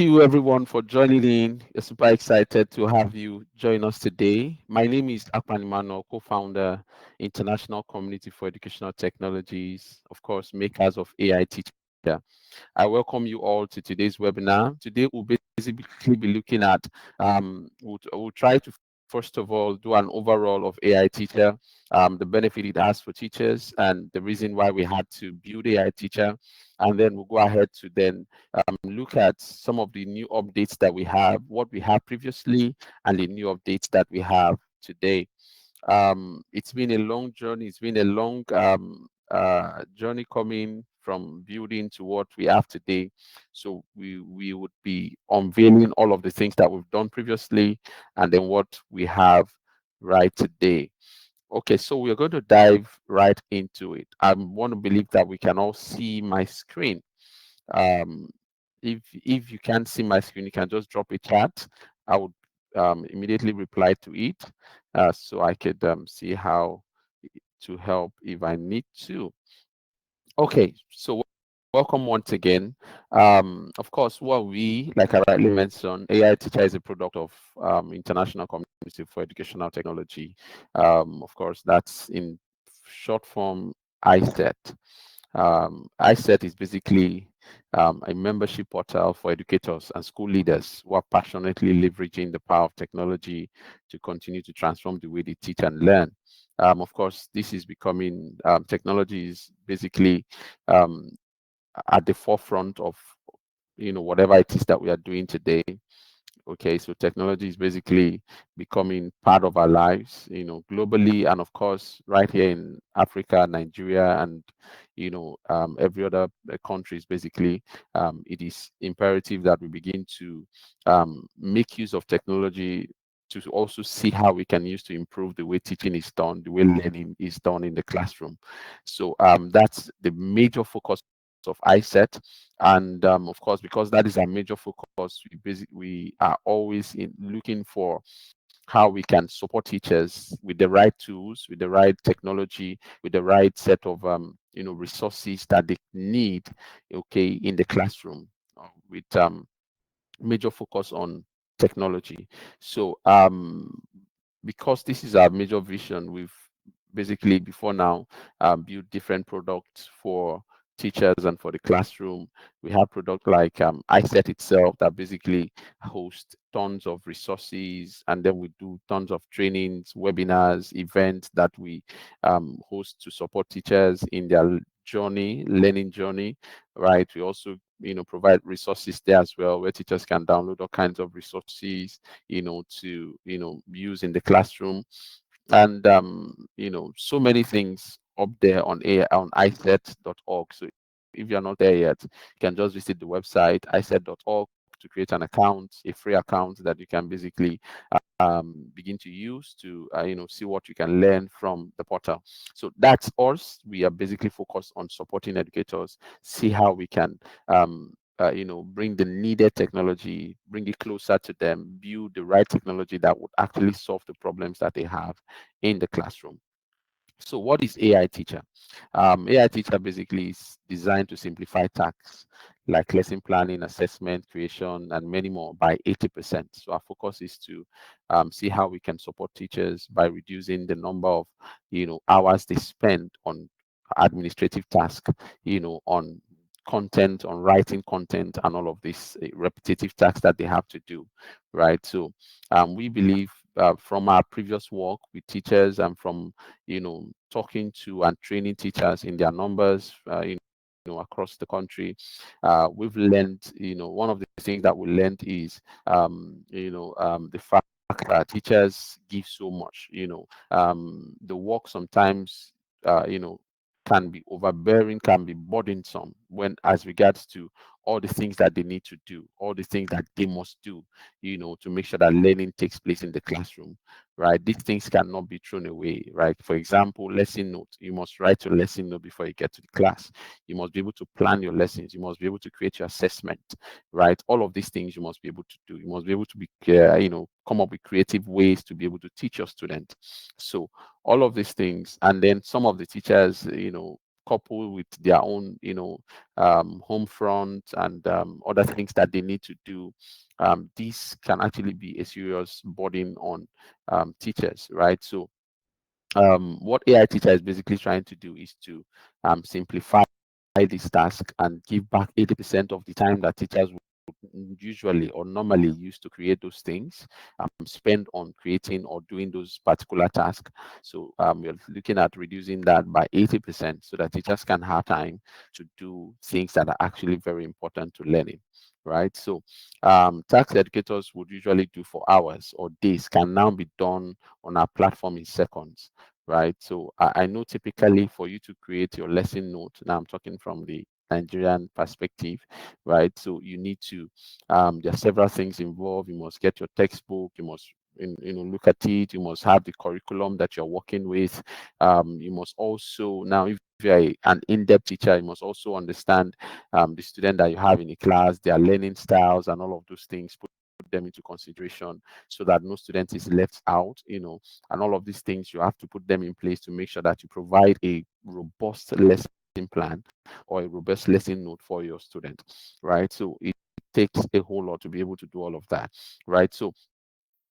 you everyone for joining in. We're super excited to have you join us today. My name is Akpan Emmanuel, co-founder, International Community for Educational Technologies, of course, makers of AI Teacher. I welcome you all to today's webinar. Today we'll basically be looking at, we'll try to first of all do an overall of AI Teacher, the benefit it has for teachers and the reason why we had to build AI Teacher. And then we'll go ahead to then look at some of the new updates that we have, what we had previously, and the new updates that we have today. It's been a long journey. It's been a long journey coming from building to what we have today. So we would be unveiling all of the things that we've done previously, and then what we have right today. Okay, so we're going to dive right into it. I want to believe that we can all see my screen. Um, if you can't see my screen, you can just drop a chat. I would immediately reply to it, so I could see how to help if I need to. Okay, so welcome once again. Of course, what we, like I rightly mentioned, AI Teacher is a product of International Community for Educational Technology. Of course, that's in short form ICET. ICET is basically a membership portal for educators and school leaders who are passionately leveraging the power of technology to continue to transform the way they teach and learn. Of course, this is becoming, technology is basically um, at the forefront of whatever it is that we are doing today. Okay, so technology is basically becoming part of our lives, globally, and of course, right here in Africa, Nigeria, and every other countries. Basically, it is imperative that we begin to make use of technology to also see how we can use to improve the way teaching is done, the way learning is done in the classroom. So that's the major focus of ISET, and of course, because that is our major focus, we are always looking for how we can support teachers with the right tools, with the right technology, with the right set of resources that they need, okay, in the classroom, with major focus on technology. So because this is our major vision, we've basically before now built different products for teachers and for the classroom. We have product like iSet itself that basically hosts tons of resources, and then we do tons of trainings, webinars, events that we host to support teachers in their learning journey, right? We also provide resources there as well, where teachers can download all kinds of resources to use in the classroom, and so many things up there on iset.org. So if you're not there yet, you can just visit the website iset.org to create an account, a free account that you can basically begin to use to see what you can learn from the portal. So that's us. We are basically focused on supporting educators, see how we can bring the needed technology, bring it closer to them, build the right technology that would actually solve the problems that they have in the classroom. So what is AI Teacher? AI Teacher basically is designed to simplify tasks like lesson planning, assessment, creation, and many more by 80%. So our focus is to see how we can support teachers by reducing the number of, hours they spend on administrative tasks, on content, on writing content, and all of these repetitive tasks that they have to do, right? So we believe from our previous work with teachers and from talking to and training teachers in their numbers, across the country, we've learned, one of the things that we learned is the fact that teachers give so much. The work sometimes can be overbearing, can be burdensome when as regards to all the things that they need to do, all the things that they must do, to make sure that learning takes place in the classroom, right? These things cannot be thrown away, right? For example, lesson note. You must write your lesson note before you get to the class. You must be able to plan your lessons. You must be able to create your assessment, right? All of these things you must be able to do. You must be able to come up with creative ways to be able to teach your student. So all of these things, and then some of the teachers, coupled with their own, home front and other things that they need to do, this can actually be a serious burden on teachers, right? So what AI Teacher is basically trying to do is to simplify this task and give back 80% of the time that teachers would usually or normally use to create those things, spend on creating or doing those particular tasks. So we're looking at reducing that by 80% so that teachers can have time to do things that are actually very important to learning, right? So tasks educators would usually do for hours or days can now be done on our platform in seconds, right? So I know typically for you to create your lesson note, now I'm talking from the Nigerian perspective, right? So you need to, there are several things involved. You must get your textbook, you must look at it, you must have the curriculum that you're working with. You must also, now if you're an in-depth teacher, you must also understand the student that you have in the class, their learning styles and all of those things, put them into consideration so that no student is left out, and all of these things. You have to put them in place to make sure that you provide a robust lesson plan or a robust lesson note for your student, right? So it takes a whole lot to be able to do all of that, right? So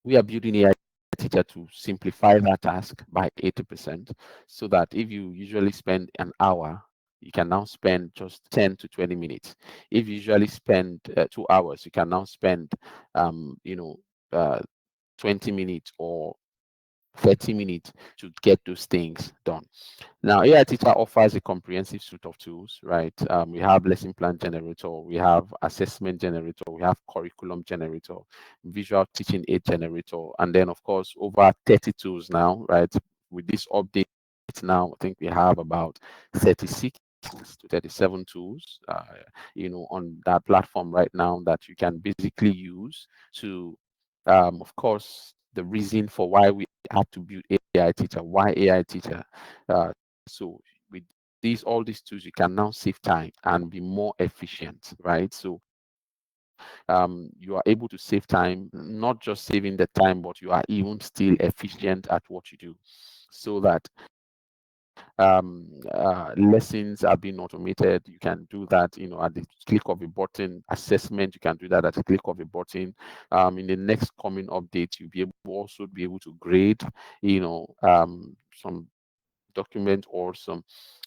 we are building AI Teacher to simplify that task by 80% so that if you usually spend an hour, you can now spend just 10 to 20 minutes. If you usually spend 2 hours, you can now spend uh, 20 minutes or 30 minutes to get those things done. Now, AI Teacher offers a comprehensive suite of tools, right? We have lesson plan generator, we have assessment generator, we have curriculum generator, visual teaching aid generator, and then, of course, over 30 tools now, right? With this update now, I think we have about 36 to 37 tools, on that platform right now that you can basically use to, of course, the reason for why we had to build AI Teacher, why AI Teacher. So with all these tools, you can now save time and be more efficient, right? So you are able to save time, not just saving the time, but you are even still efficient at what you do, so that lessons are being automated. You can do that, at the click of a button. Assessment, you can do that at the click of a button. In the next coming update, you'll be able also be able to grade, some document or some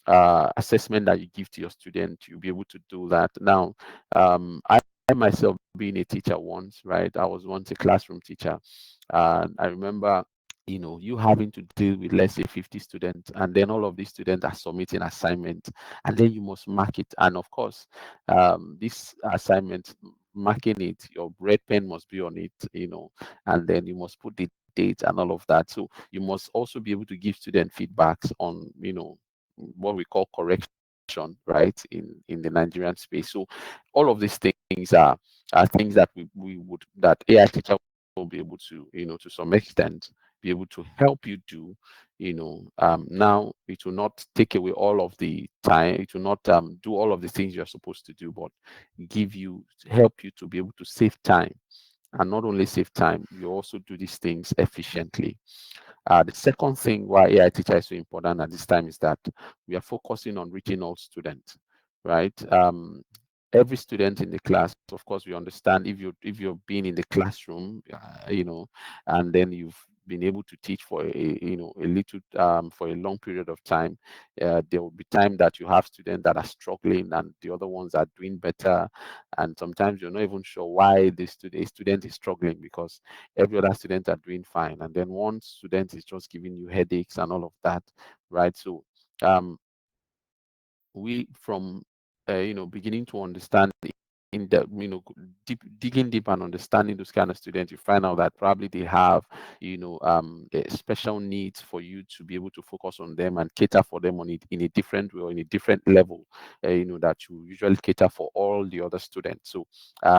assessment that you give to your student. You'll be able to do that. Now, I myself being a teacher once, right? I was once a classroom teacher, and I remember, you having to deal with, let's say, 50 students, and then all of these students are submitting assignment, and then you must mark it. And of course, this assignment, marking it, your red pen must be on it, and then you must put the date and all of that. So you must also be able to give student feedbacks on, what we call correction, right, in the Nigerian space. So all of these things are things that we would that AI teacher will be able to, to some extent, be able to help you do. Now it will not take away all of the time. It will not do all of the things you're supposed to do, but help you to be able to save time. And not only save time, you also do these things efficiently. The second thing why AI Teacher is so important at this time is that we are focusing on reaching all students, right? Every student in the class, of course, we understand if you're being in the classroom, and then you've been able to teach for a little for a long period of time. There will be time that you have students that are struggling and the other ones are doing better, and sometimes you're not even sure why a student is struggling, because every other student are doing fine, and then one student is just giving you headaches and all of that, right? So we from beginning to understand in the digging deep and understanding those kind of students, you find out that probably they have special needs for you to be able to focus on them and cater for them on it in a different way or in a different level, that you usually cater for all the other students. So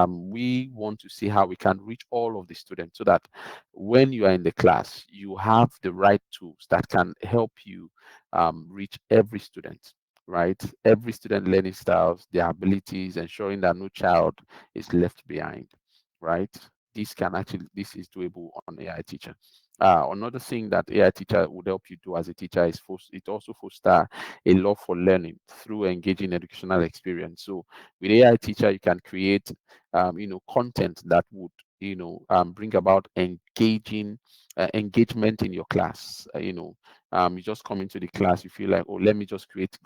we want to see how we can reach all of the students so that when you are in the class, you have the right tools that can help you reach every student, right? Every student learning styles, their abilities, ensuring that no child is left behind, right? This is doable on AI Teacher. Another thing that AI teacher would help you do as a teacher is it also foster a love for learning through engaging educational experience. So with AI teacher, you can create content that would bring about engaging engagement in your class. You just come into the class, you feel like, oh, let me just create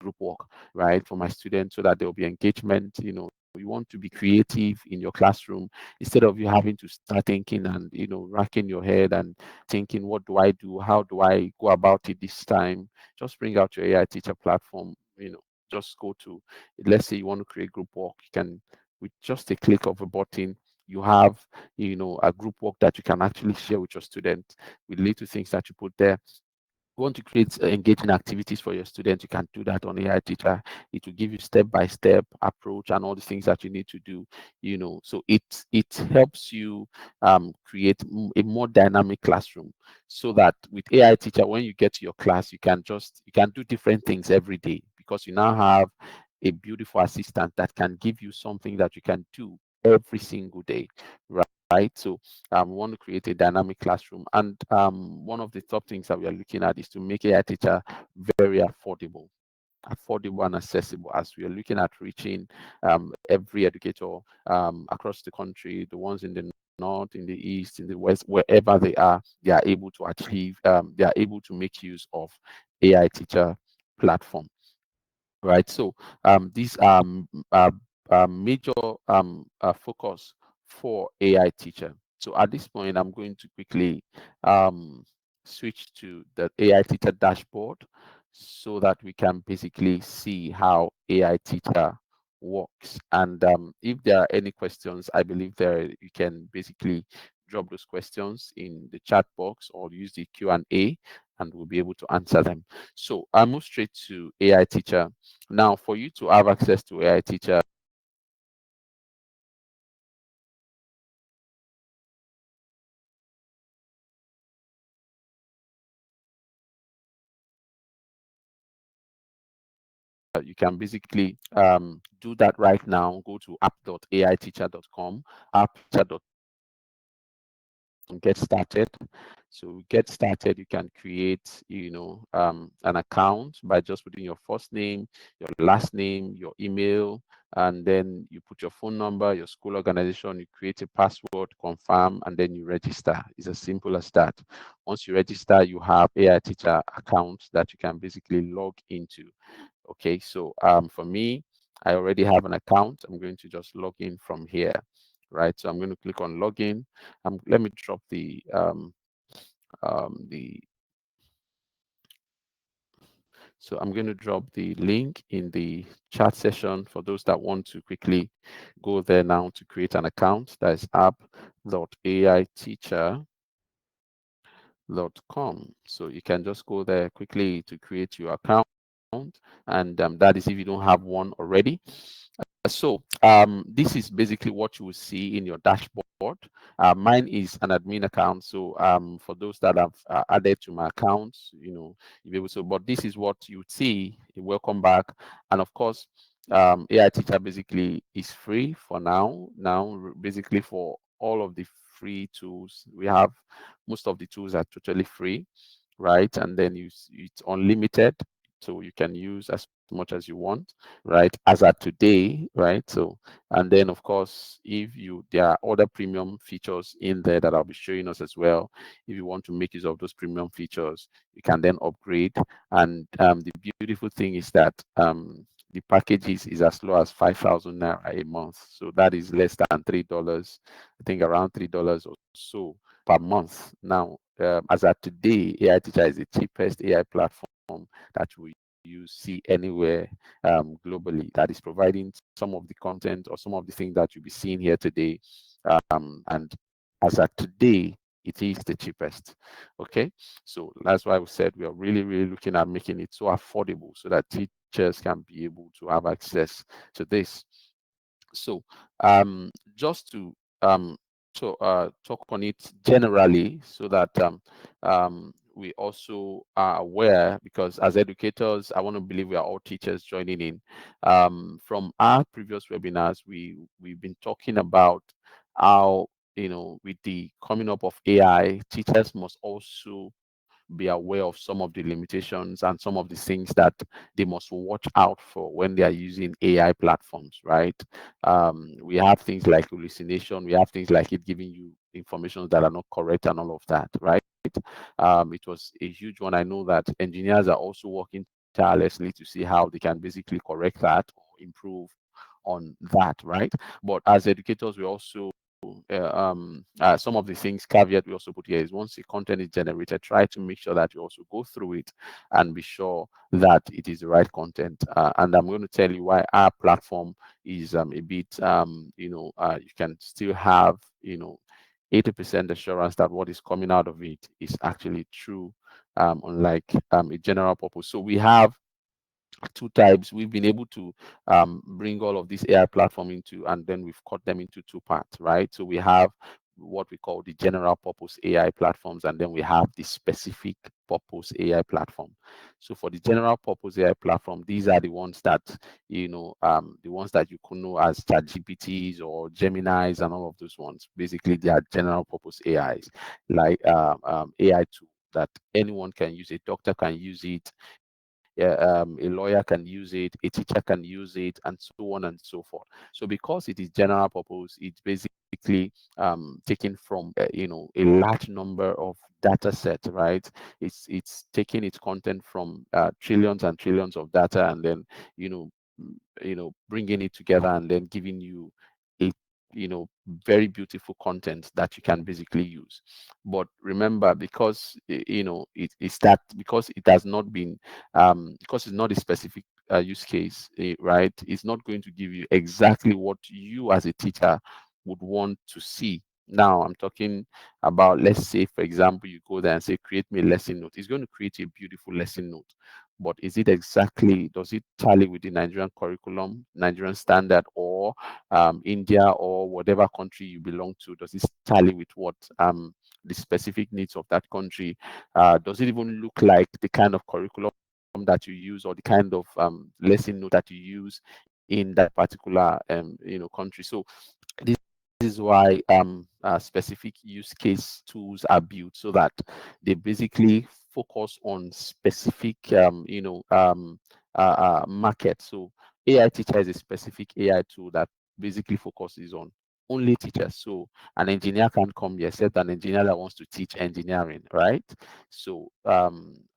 group work, right, for my students so that there will be engagement. You want to be creative in your classroom instead of you having to start thinking and racking your head and thinking, what do I do, how do I go about it this time? Just bring out your AI teacher platform. Just go to, let's say you want to create group work, you can, with just a click of a button, you have a group work that you can actually share with your students with little things that you put there. You want to create engaging activities for your students, you can do that on AI Teacher. It will give you step-by-step approach and all the things that you need to do. So it helps you create a more dynamic classroom, so that with AI Teacher, when you get to your class, you can do different things every day, because you now have a beautiful assistant that can give you something that you can do every single day, right? So we want to create a dynamic classroom. And one of the top things that we are looking at is to make AI teacher very affordable and accessible, as we are looking at reaching every educator across the country, the ones in the north, in the east, in the west, wherever they are able to achieve, they are able to make use of AI teacher platform, right? So these are major focus for AI teacher. So at this point, I'm going to quickly um, switch to the AI teacher dashboard so that we can basically see how AI teacher works. And if there are any questions, I believe there you can basically drop those questions in the chat box or use the Q&A, and we'll be able to answer them. So I move straight to AI teacher. Now, for you to have access to AI teacher, you can basically do that right now. Go to app.aiteacher.com, app.teacher.com, and get started. So get started, you can create, an account by just putting your first name, your last name, your email, and then you put your phone number, your school organization, you create a password, confirm, and then you register. It's as simple as that. Once you register, you have AI teacher account that you can basically log into. Okay, so for me, I already have an account. I'm going to just log in from here, right? So I'm going to click on login. Let me drop the so I'm going to drop the link in the chat session for those that want to quickly go there now to create an account. That is app.aiteacher.com. So you can just go there quickly to create your account, and that is if you don't have one already. So this is basically what you will see in your dashboard. Mine is an admin account, so for those that have added to my account, you'll be able to. But this is what you see. Welcome back, and of course, AI Teacher basically is free for now. Now, basically for all of the free tools we have, most of the tools are totally free, right? And then it's unlimited, so you can use as much as you want, right, as at today, right? So, and then of course, if there are other premium features in there that I'll be showing us as well. If you want to make use of those premium features, you can then upgrade. And the beautiful thing is that the packages is as low as 5,000 naira a month, so that is less than $3. I think around $3 or so per month. Now, as at today, AI Teacher is the cheapest AI platform that you see anywhere globally, that is providing some of the content or some of the things that you'll be seeing here today. And as at today, it is the cheapest. Okay, so that's why we said we are really, really looking at making it so affordable so that teachers can be able to have access to this. So just to talk on it generally, so that we also are aware, because as educators, I want to believe we are all teachers joining in. From our previous webinars, we've been talking about how with the coming up of AI, teachers must also be aware of some of the limitations and some of the things that they must watch out for when they are using AI platforms, right? We have things like hallucination, we have things like it giving you information that are not correct and all of that, right? It was a huge one. I know that engineers are also working tirelessly to see how they can basically correct that or improve on that, right? But as educators, we also some of the things caveat we also put here is once the content is generated, try to make sure that you also go through it and be sure that it is the right content. And I'm going to tell you why our platform is a bit, you can still have, 80% assurance that what is coming out of it is actually true, unlike a general purpose. So we have two types. We've been able to bring all of this AI platform into, and then we've cut them into two parts, right? So we have what we call the general purpose AI platforms, and then we have the specific purpose AI platform. So for the general purpose AI platform, these are the ones that, the ones that you could know as ChatGPTs or Geminis and all of those ones. Basically, they are general purpose AIs, like AI tool that anyone can use. A doctor can use it, yeah, a lawyer can use it, a teacher can use it, and so on and so forth. So because it is general purpose, it's basically taken from a large number of data set, right? It's taking its content from trillions and trillions of data, and then you know bringing it together and then giving you a very beautiful content that you can basically use. But remember, because it's that, because it has not been because it's not a specific use case, right? It's not going to give you exactly what you as a teacher would want to see. Now I'm talking about, let's say for example, you go there and say create me a lesson note. It's going to create a beautiful lesson note, but is it exactly, does it tally with the Nigerian curriculum, Nigerian standard, or India or whatever country you belong to? Does it tally with what the specific needs of that country? Does it even look like the kind of curriculum that you use, or the kind of lesson note that you use in that particular country? So this is why specific use case tools are built, so that they basically focus on specific market. So AI Teacher is a specific AI tool that basically focuses on only teachers. So an engineer can't come here except an engineer that wants to teach engineering, right? So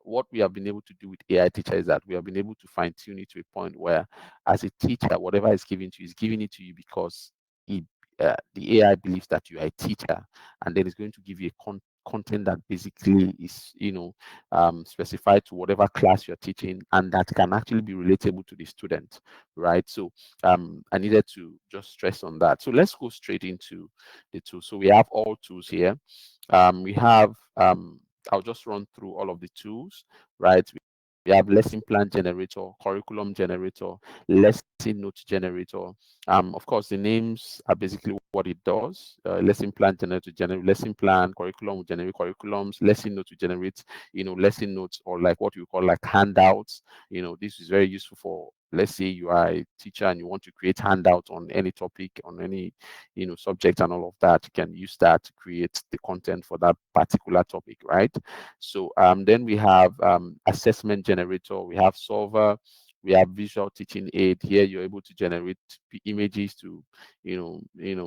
what we have been able to do with AI Teacher is that we have been able to fine tune it to a point where, as a teacher, whatever is given to you is giving it to you because it, the AI believes that you are a teacher, and then it's going to give you a content that basically is specified to whatever class you're teaching, and that can actually be relatable to the student, right? So I needed to just stress on that. So let's go straight into the tools. So we have all tools here. We have I'll just run through all of the tools, right? We have lesson plan generator, curriculum generator, lesson note generator. Of course, the names are basically what it does. Lesson plan generator generate lesson plan, curriculum will generate curriculums, lesson note to generate, lesson notes, or like what you call like handouts. This is very useful for, let's say you are a teacher and you want to create handouts on any topic, on any subject and all of that. You can use that to create the content for that particular topic, right? So then we have assessment generator, we have solver, we have visual teaching aid. Here you're able to generate images to,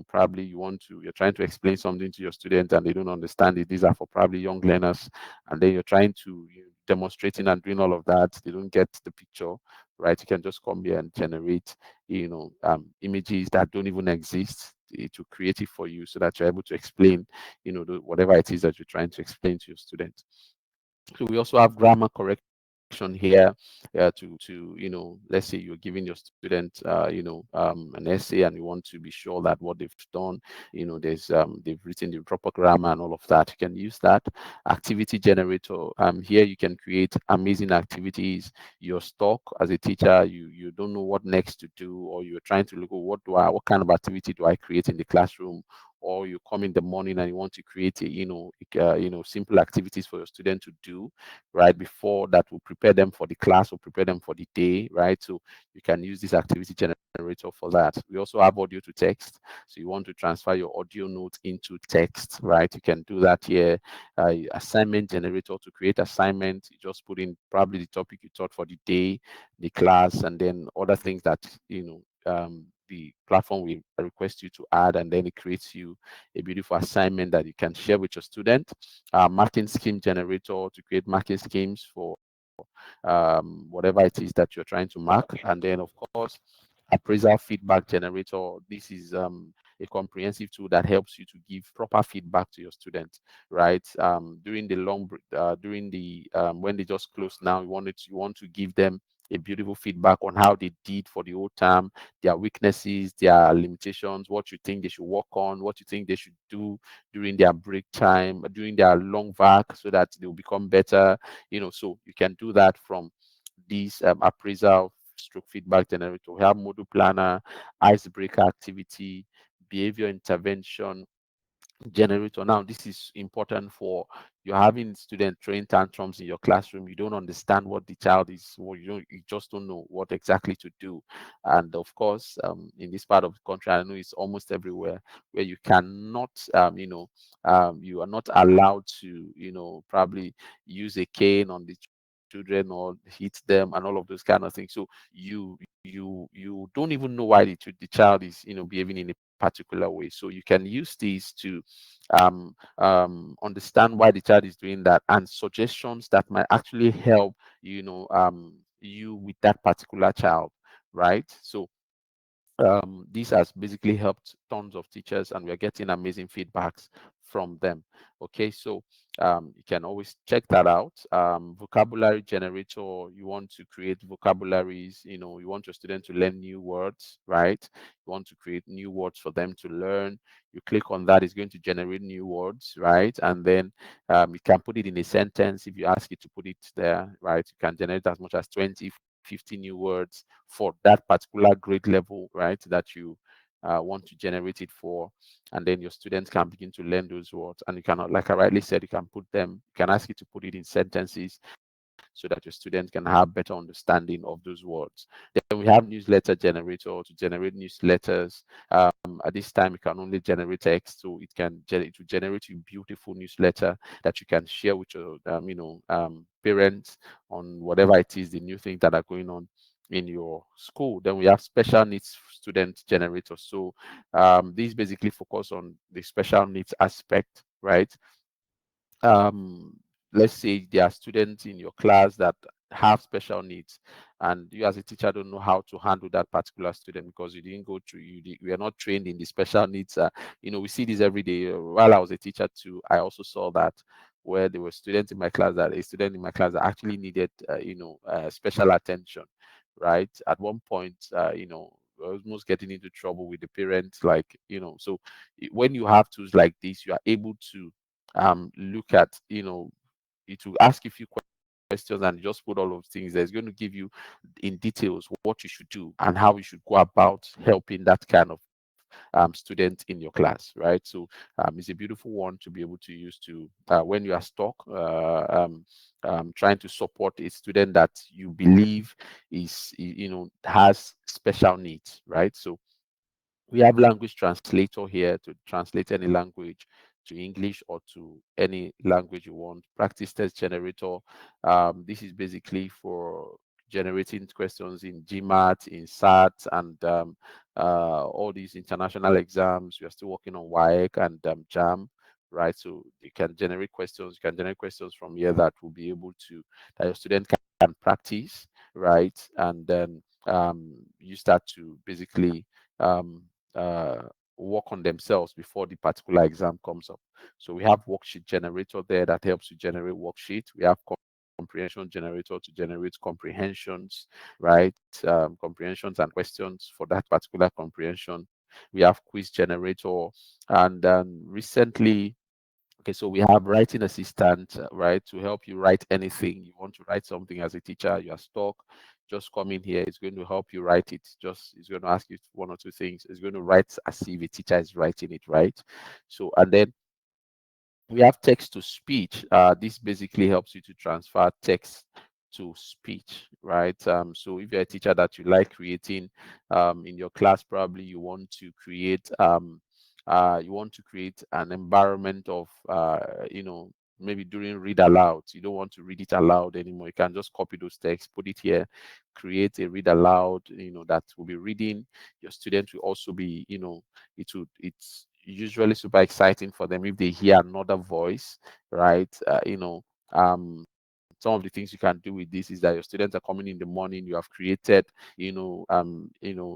probably you're trying to explain something to your student and they don't understand it. These are for probably young learners, and then you're trying to demonstrating and doing all of that. They don't get the picture, right? You can just come here and generate, images that don't even exist. It will create it for you so that you're able to explain, whatever it is that you're trying to explain to your student. So we also have grammar correction here, to let's say you're giving your student an essay and you want to be sure that what they've done, there's they've written the proper grammar and all of that. You can use that. Activity generator, here you can create amazing activities. You're stuck as a teacher, you don't know what next to do, or you're trying to look at what kind of activity do I create in the classroom, or you come in the morning and you want to create a, simple activities for your student to do, right, before that will prepare them for the class or prepare them for the day, right? So you can use this activity generator for that. We also have audio to text. So you want to transfer your audio notes into text, right? You can do that here. Assignment generator to create assignment. You just put in probably the topic you taught for the day, the class, and then other things that the platform will request you to add, and then it creates you a beautiful assignment that you can share with your student. Marking scheme generator to create marking schemes for whatever it is that you're trying to mark. And then, of course, appraisal feedback generator. This is a comprehensive tool that helps you to give proper feedback to your students, right? During the during the when they just close now, you want to give them a beautiful feedback on how they did for the whole term, their weaknesses, their limitations, what you think they should work on, what you think they should do during their break time, during their long vac, so that they will become better. So you can do that from these appraisal stroke feedback generator. We have module planner, icebreaker activity, behavior intervention generator. Now, this is important for you're having students throwing tantrums in your classroom. You don't understand what the child is, or you just don't know what exactly to do. And of course, in this part of the country, I know it's almost everywhere where you cannot, you are not allowed to, probably use a cane on the children or hit them and all of those kind of things. So you don't even know why the child is behaving in a particular way. So you can use these to understand why the child is doing that, and suggestions that might actually help you with that particular child, right? So this has basically helped tons of teachers, and we're getting amazing feedbacks from them. Okay, so you can always check that out. Vocabulary generator, you want to create vocabularies, you want your student to learn new words, right? You want to create new words for them to learn. You click on that, it's going to generate new words, right? And then you can put it in a sentence if you ask it to put it there, right? You can generate as much as 20, 50 new words for that particular grade level, right, that you want to generate it for. And then your students can begin to learn those words. And you cannot, like I rightly said, you can ask it to put it in sentences so that your students can have better understanding of those words. Then we have newsletter generator to generate newsletters. At this time, you can only generate text, so it will generate you beautiful newsletter that you can share with your parents on whatever it is, the new things that are going on in your school. Then we have special needs student generator. So these basically focus on the special needs aspect, right? um, let's say there are students in your class that have special needs, and you as a teacher don't know how to handle that particular student because you didn't go through, we are not trained in the special needs. We see this every day. While I was a teacher too, I also saw that where there were students in my class that a student in my class that actually needed, special attention, right? At one point, I was almost getting into trouble with the parents, like, so when you have tools like this, you are able to look at, it will ask you a few questions and just put all of things there. It's going to give you in details what you should do and how you should go about helping that kind of student in your class, right? So it's a beautiful one to be able to use to when you are stuck, trying to support a student that you believe has special needs, right? So we have language translator here to translate any language to English or to any language you want. Practice test generator. This is basically for generating questions in GMAT, in SAT, and all these international exams. We are still working on WAEC and JAM, right? So you can generate questions. You can generate questions from here that will be able to that your student can practice, right? And then you start to basically um, uh, work on themselves before the particular exam comes up. So we have worksheet generator there that helps you generate worksheet. We have comprehension generator to generate comprehensions, right? Comprehensions and questions for that particular comprehension. We have quiz generator, and recently Okay, so we have writing assistant, right, to help you write anything. You want to write something as a teacher, you are stuck, just come in here. It's going to help you write it. Just it's going to ask you one or two things. It's going to write as if a teacher is writing it, right? So, and then we have text to speech. This basically helps you to transfer text to speech, right? So if you're a teacher that you like creating in your class, probably you want to create an environment of maybe during read aloud. You don't want to read it aloud anymore. You can just copy those texts, put it here, create a read aloud, that will be reading. Your students will also be, it's usually super exciting for them if they hear another voice, right? Some of the things you can do with this is that your students are coming in the morning, you have created,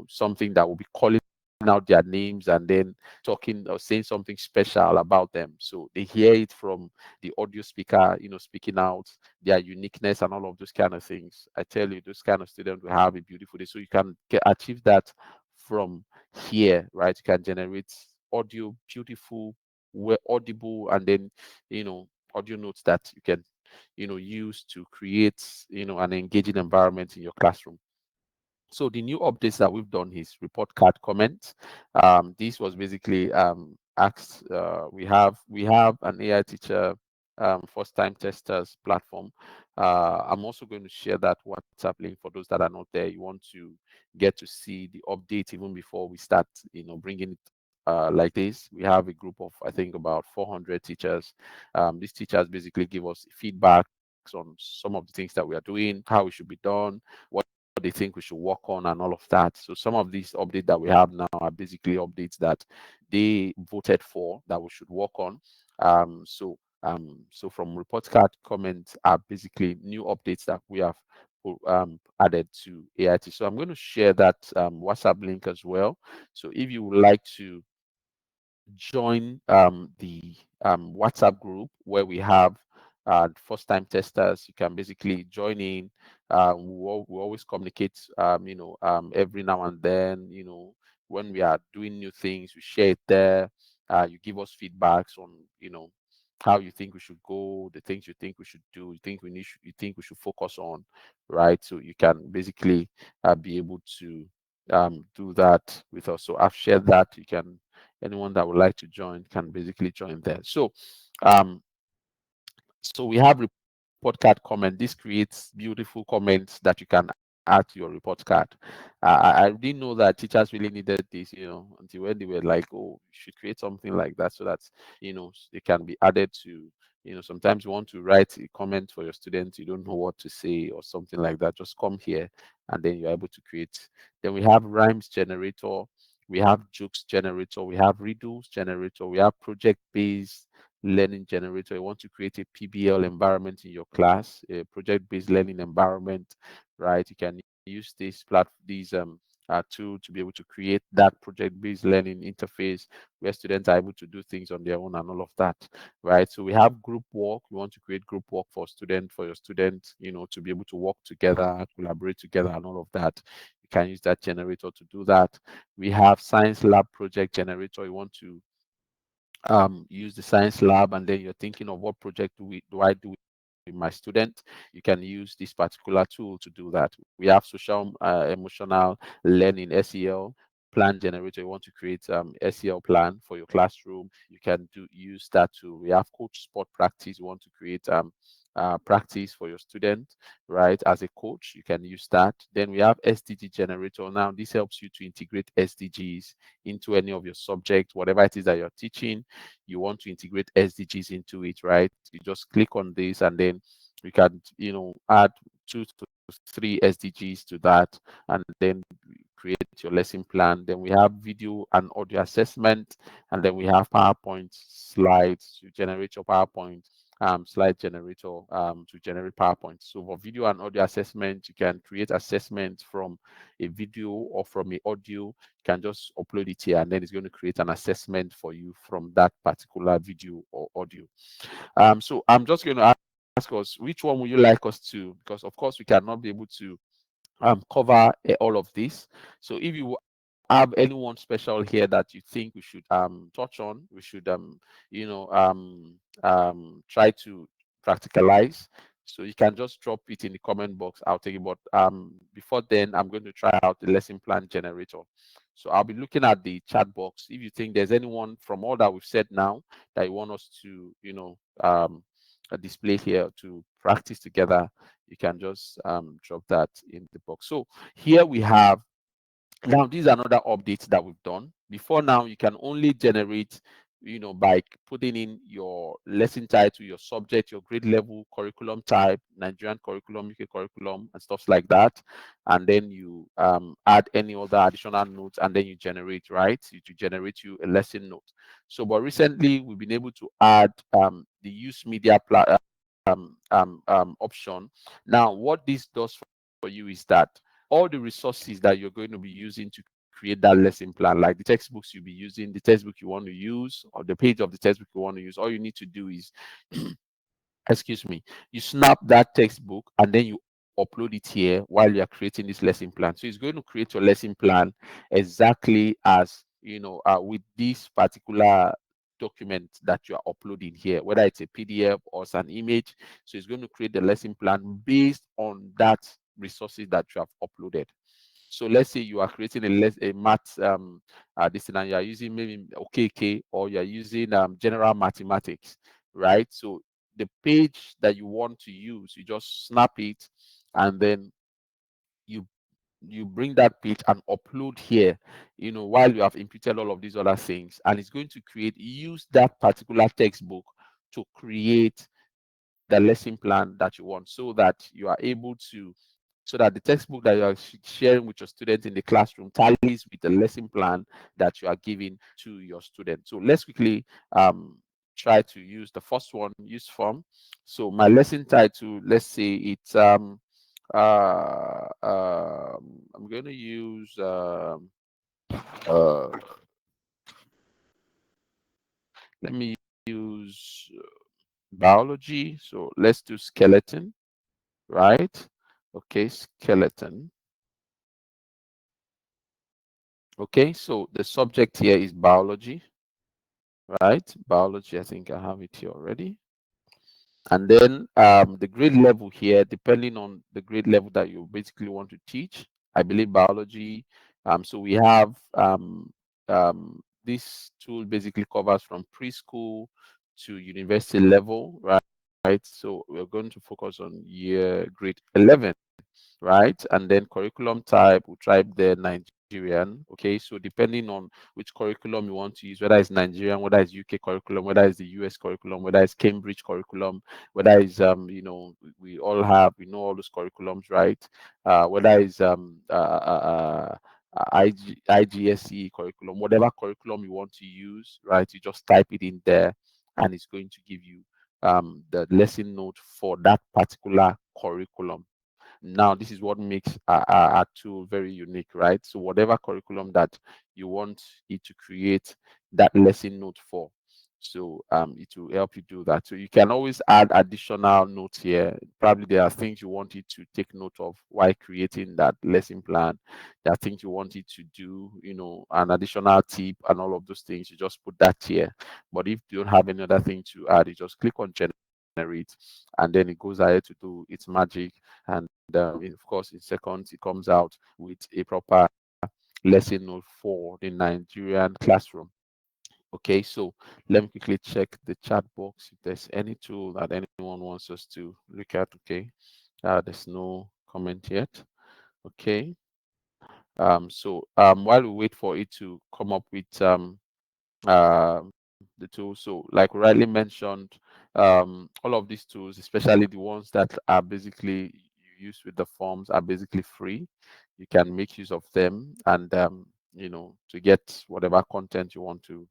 something that will be calling out their names and then talking or saying something special about them. So they hear it from the audio speaker, speaking out their uniqueness and all of those kind of things. I tell you, those kind of students will have a beautiful day. So you can achieve that from here, right? You can generate audio, beautiful, well audible, and then audio notes that you can use to create an engaging environment in your classroom. So the new updates that we've done is report card comments. This was basically asked. We have an AI teacher first time testers platform. I'm also going to share that WhatsApp link for those that are not there. You want to get to see the update even before we start, bringing it like this. We have a group of, I think, about 400 teachers. These teachers basically give us feedbacks on some of the things that we are doing, how it should be done, what they think we should work on, and all of that. So some of these updates that we have now are basically updates that they voted for that we should work on. So from report card comments are basically new updates that we have added to AIT. So I'm going to share that WhatsApp link as well. So if you would like to join the WhatsApp group where we have first time testers, you can basically join in. We always communicate, every now and then, when we are doing new things, we share it there. You give us feedbacks on, how you think we should go, the things you think we should do, you think we should focus on, right? So you can basically be able to do that with us. So I've shared that. Anyone that would like to join can basically join there. So we have report card comment. This creates beautiful comments that you can add to your report card. I didn't know that teachers really needed this, until when they were like, oh, you should create something like that so that they can be added to. Sometimes you want to write a comment for your students, you don't know what to say or something like that. Just come here and then you're able to create. Then we have rhymes generator, we have jokes generator, we have riddles generator, we have project based learning generator. You want to create a PBL environment in your class, a project-based learning environment, right? You can use these tool to be able to create that project-based learning interface where students are able to do things on their own and all of that, right? So we have group work. You want to create group work for your students, to be able to work together, collaborate together, and all of that. You can use that generator to do that. We have science lab project generator. You want to use the science lab, and then you're thinking of what project do I do with my student. You can use this particular tool to do that. We have social emotional learning, SEL plan generator. You want to create SEL plan for your classroom, you can use that tool. We have coach sport practice. You want to create practice for your student, right? As a coach, you can use that. Then we have SDG generator. Now this helps you to integrate SDGs into any of your subjects, whatever it is that you're teaching. You want to integrate SDGs into it, right? You just click on this and then you can, add 2 to 3 SDGs to that, and then create your lesson plan. Then we have video and audio assessment, and then we have PowerPoint slides to generate your PowerPoint slide generator to generate PowerPoint. So for video and audio assessment, you can create assessments from a video or from a audio. You can just upload it here and then it's going to create an assessment for you from that particular video or audio. So I'm just going to ask us, which one would you like us to, because of course we cannot be able to cover all of this. So if you have anyone special here that you think we should touch on, we should try to practicalize, so you can just drop it in the comment box. I'll take it. But before then, I'm going to try out the lesson plan generator. So I'll be looking at the chat box. If you think there's anyone from all that we've said now that you want us to display here to practice together, you can just drop that in the box. So here we have, now these are another updates that we've done. Before now, you can only generate, by putting in your lesson title, your subject, your grade level, curriculum type, Nigerian curriculum, UK curriculum, and stuff like that. And then you add any other additional notes, and then you generate, right? To generate you a lesson note. So, but recently we've been able to add the use media option. Now, what this does for you is that all the resources that you're going to be using to create that lesson plan, like the textbooks you'll be using, the textbook you want to use, or the page of the textbook you want to use, all you need to do is excuse me, you snap that textbook and then you upload it here while you are creating this lesson plan. So it's going to create your lesson plan exactly as with this particular document that you are uploading here, whether it's a PDF or it's an image. So it's going to create the lesson plan based on that resources that you have uploaded. So let's say you are creating a math this thing, and you are using maybe OKK, or you are using general mathematics, right? So the page that you want to use, you just snap it, and then you bring that page and upload here, while you have imputed all of these other things, and it's going to use that particular textbook to create the lesson plan that you want, so that you are able to, so that the textbook that you are sharing with your students in the classroom tallies with the lesson plan that you are giving to your students. So let's quickly try to use the first one, use form. So my lesson title, let's say it's I'm going to use uh, let me use biology. So let's do skeleton, right? Okay, skeleton. Okay, so the subject here is biology, right? Biology, I think I have it here already. And then the grade level here, depending on the grade level that you basically want to teach, I believe biology. So we have this tool basically covers from preschool to university level, right? So we're going to focus on year grade 11, right? And then curriculum type, we'll type the Nigerian. Okay, so depending on which curriculum you want to use, whether it's Nigerian, whether it's UK curriculum, whether it's the US curriculum, whether it's Cambridge curriculum, whether it's we all have, we know all those curriculums, right? Whether it's IGSE curriculum, whatever curriculum you want to use, right? You just type it in there, and it's going to give you the lesson note for that particular curriculum. Now, this is what makes our tool very unique, right? So whatever curriculum that you want it to create that lesson note for, so it will help you do that. So you can always add additional notes here. Probably there are things you want it to take note of while creating that lesson plan. There are things you want it to do, an additional tip and all of those things. You just put that here. But if you don't have any other thing to add, you just click on generate, and then it goes ahead to do its magic. And of course, in seconds, it comes out with a proper lesson note for the Nigerian classroom. Okay, so let me quickly check the chat box if there's any tool that anyone wants us to look at. Okay, there's no comment yet. Okay, so while we wait for it to come up with uh, the tools, so like rightly mentioned, all of these tools, especially the ones that are basically you use with the forms, are basically free. You can make use of them, and to get whatever content you want to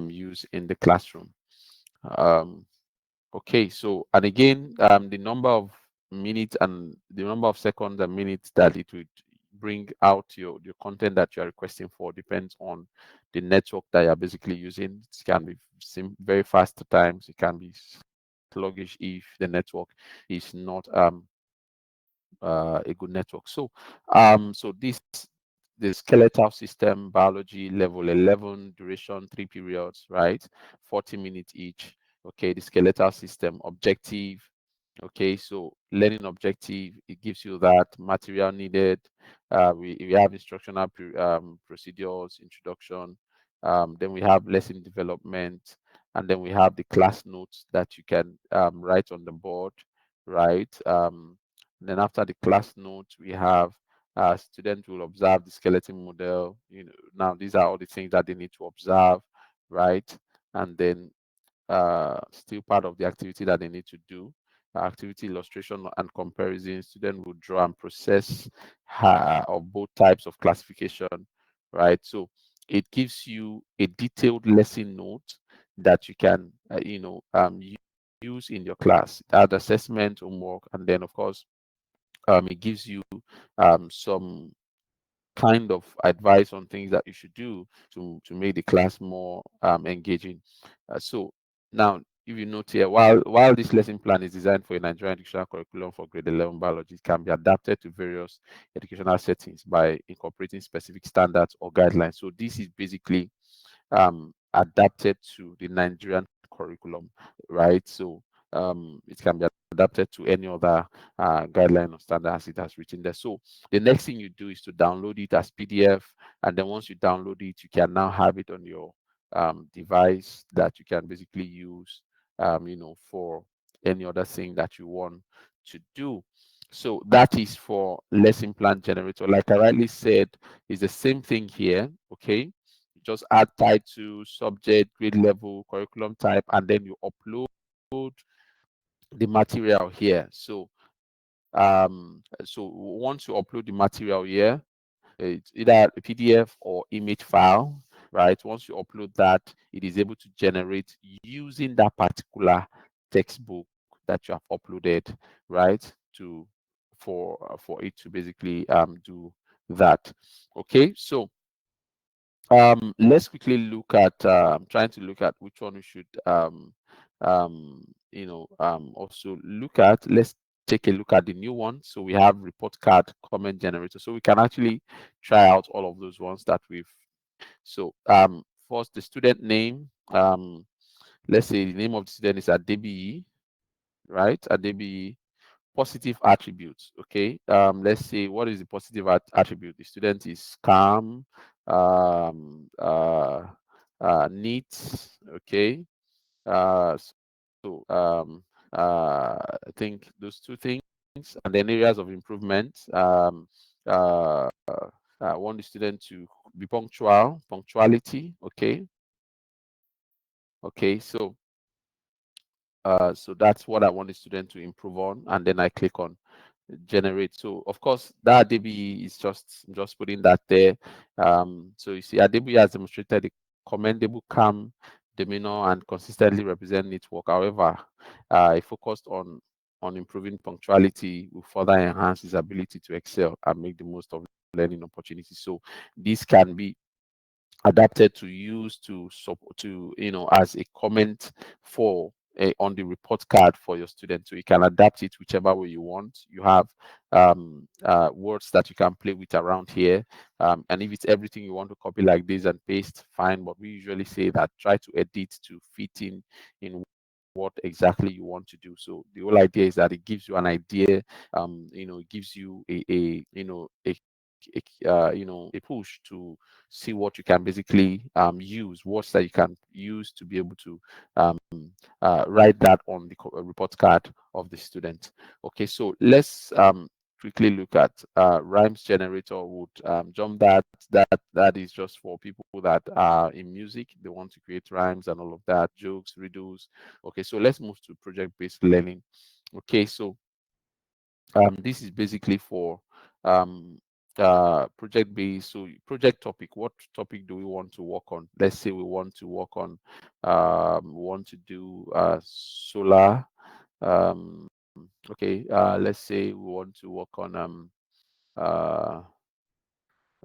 use in the classroom. Um, okay, so and again, the number of minutes and the number of seconds and minutes that it would bring out your content that you are requesting for depends on the network that you're basically using. It can be very fast at times. It can be sluggish if the network is not a good network. So so the skeletal system biology level 11, duration 3 periods, right? 40 minutes each. Okay, the skeletal system objective. Okay, so learning objective, it gives you that material needed. We have instructional procedures, introduction. Then we have lesson development, and then we have the class notes that you can write on the board, right? Then after the class notes, we have students will observe the skeleton model. Now these are all the things that they need to observe, right? And then still part of the activity that they need to do. Activity illustration and comparison. Student will draw and process of both types of classification, right? So it gives you a detailed lesson note that you can, use in your class. Add assessment, homework, and then of course, it gives you some kind of advice on things that you should do to make the class more engaging. So now, if you note here, while this lesson plan is designed for a Nigerian educational curriculum for grade 11 biology, it can be adapted to various educational settings by incorporating specific standards or guidelines. So this is basically adapted to the Nigerian curriculum, right? So it can be adapted to any other guideline or standard as it has written there. So the next thing you do is to download it as PDF, and then once you download it, you can now have it on your device that you can basically use, for any other thing that you want to do. So that is for lesson plan generator. Like I rightly said, it's the same thing here. Okay, just add title, subject, grade level, curriculum type, and then you upload the material here. So once you upload the material here, it's either a PDF or image file, right? Once you upload that, it is able to generate using that particular textbook that you have uploaded, right? To for it to basically do that. Okay, so let's quickly look at trying to look at which one we should also look at. Let's take a look at the new one. So we have report card comment generator, so we can actually try out all of those ones that we've. So first, the student name. Let's say the name of the student is Adebi, right? Adebi. Positive attributes. Okay, let's say, what is the positive attribute? The student is calm, neat. Okay, so I think those two things, and then areas of improvement. I want the student to be punctuality. Okay, so that's what I want the student to improve on, and then I click on generate. So of course that ADB is just putting that there. So you see, ADB has demonstrated a commendable calm demeanor and consistently represent network. However, it focused on improving punctuality will further enhance his ability to excel and make the most of learning opportunities. So this can be adapted to use to as a comment for on the report card for your students. So you can adapt it whichever way you want. You have words that you can play with around here, and if it's everything you want to copy like this and paste, fine, but we usually say that try to edit to fit in what exactly you want to do. So the whole idea is that it gives you an idea, it gives you a push to see what you can basically use, words that you can use to be able to write that on the report card of the student. Okay, so let's quickly look at rhymes generator. Would jump that is just for people that are in music, they want to create rhymes and all of that, jokes, riddles. Okay, so let's move to project-based learning. Okay, so this is basically for project based. So project topic, what topic do we want to work on? Let's say we want to work on we want to do solar. Okay, let's say we want to work on uh,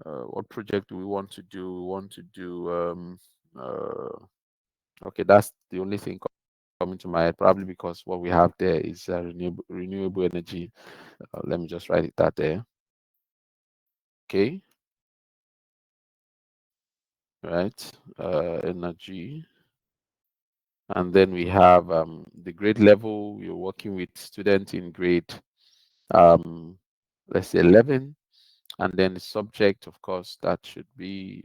what project do we want to do? We want to do okay, that's the only thing coming to my head, probably because what we have there is renewable energy. Let me just write it that there. Okay, right? Energy. And then we have the grade level. You're working with students in grade, um, let's say 11. And then the subject, of course, that should be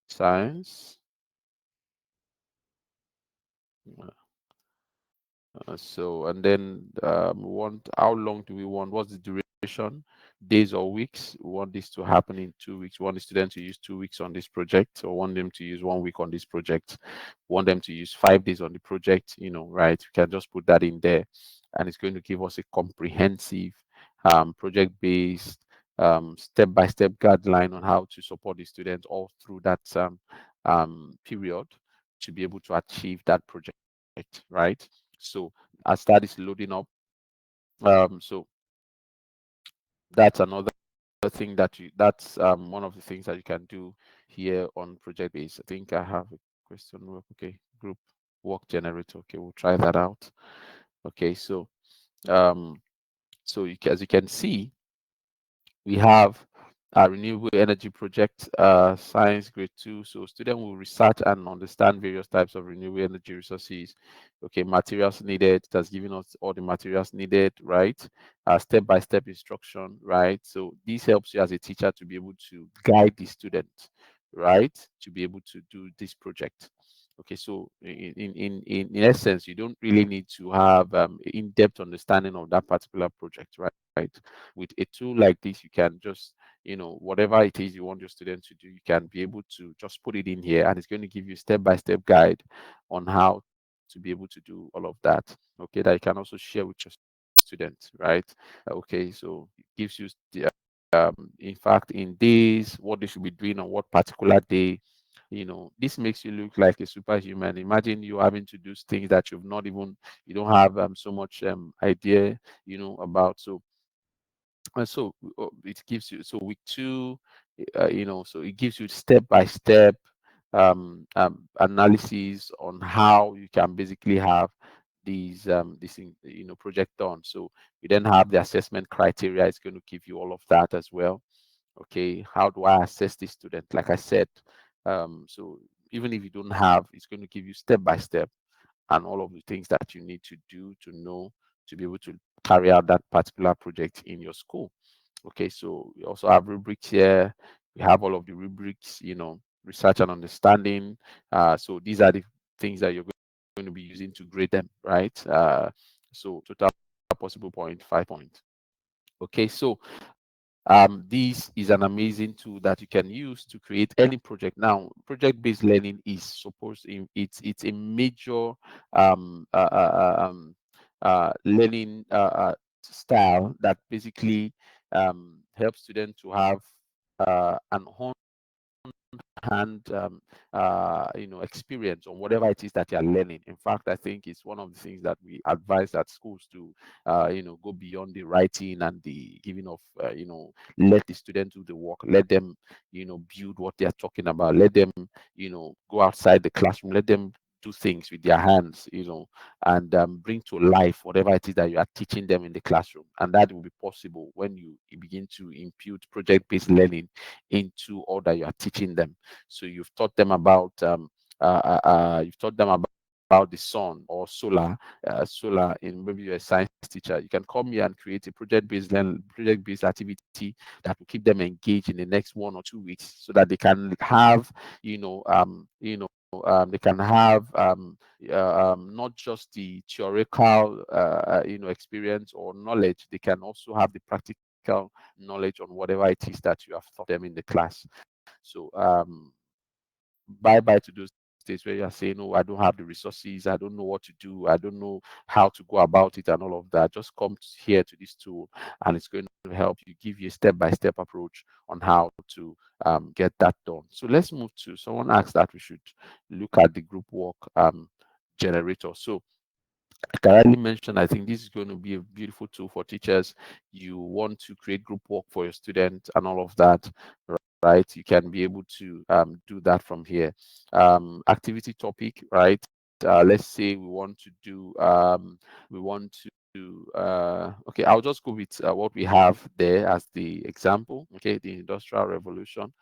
science. So, and then we want, how long do we want? What's the duration? Days or weeks? We want this to happen in 2 weeks. We want the student to use 2 weeks on this project, or want them to use 1 week on this project. We want them to use 5 days on the project, right? We can just put that in there, and it's going to give us a comprehensive project-based step-by-step guideline on how to support the students all through that period to be able to achieve that project, right? So as that is loading up, so that's another thing that's one of the things that you can do here on project base. I think I have a question work. Okay, group work generator. Okay, we'll try that out. Okay, so um as you can see, we have a renewable energy project, science grade 2. So student will research and understand various types of renewable energy resources. Okay, materials needed. It has given us all the materials needed, right? Step-by-step instruction, right? So this helps you as a teacher to be able to guide the student, right? To be able to do this project. Okay, so in essence, you don't really need to have in-depth understanding of that particular project, right? With a tool like this, you can just, whatever it is you want your student to do, you can be able to just put it in here, and it's going to give you step-by-step guide on how to be able to do all of that. Okay, that you can also share with your students, right? Okay, so it gives you the in fact, in days, what they should be doing on what particular day. This makes you look like a superhuman. Imagine you having to do things that you don't have so much idea, about. So and so it gives you, so week 2, so it gives you step by step analysis on how you can basically have project done. So you then have the assessment criteria. It's going to give you all of that as well. Okay, how do I assess this student? Like I said, so even if you don't have, it's going to give you step by step and all of the things that you need to do to know to be able to carry out that particular project in your school. Okay, so we also have rubrics here. We have all of the rubrics, research and understanding. So these are the things that you're going to be using to grade them, right? So total possible point, 5 points. Okay, so this is an amazing tool that you can use to create any project. Now, project-based learning is supposed in it's a major learning style that basically helps students to have an hand experience on whatever it is that you're learning. In fact, I think it's one of the things that we advise at schools to go beyond the writing and the giving of let the students do the work, let them build what they're talking about, let them go outside the classroom, let them do things with their hands, and bring to life whatever it is that you are teaching them in the classroom. And that will be possible when you begin to impute project-based learning into all that you are teaching them. So you've taught them about the sun or solar. In maybe you're a science teacher, you can come here and create a project-based activity that will keep them engaged in the next 1 or 2 weeks, so that they can have, they can have not just the theoretical, experience or knowledge. They can also have the practical knowledge on whatever it is that you have taught them in the class. So bye bye to those days where you are saying, "Oh, I don't have the resources, I don't know what to do, I don't know how to go about it," and all of that. Just come here to this tool, and it's going to help you, give you a step-by-step approach on how to get that done. So let's move to, someone asked that we should look at the group work generator. So like I already mentioned, I think this is going to be a beautiful tool for teachers. You want to create group work for your students and all of that, right? You can be able to do that from here. Activity topic, right? Let's say we want to okay, I'll just go with what we have there as the example. Okay, the Industrial Revolution.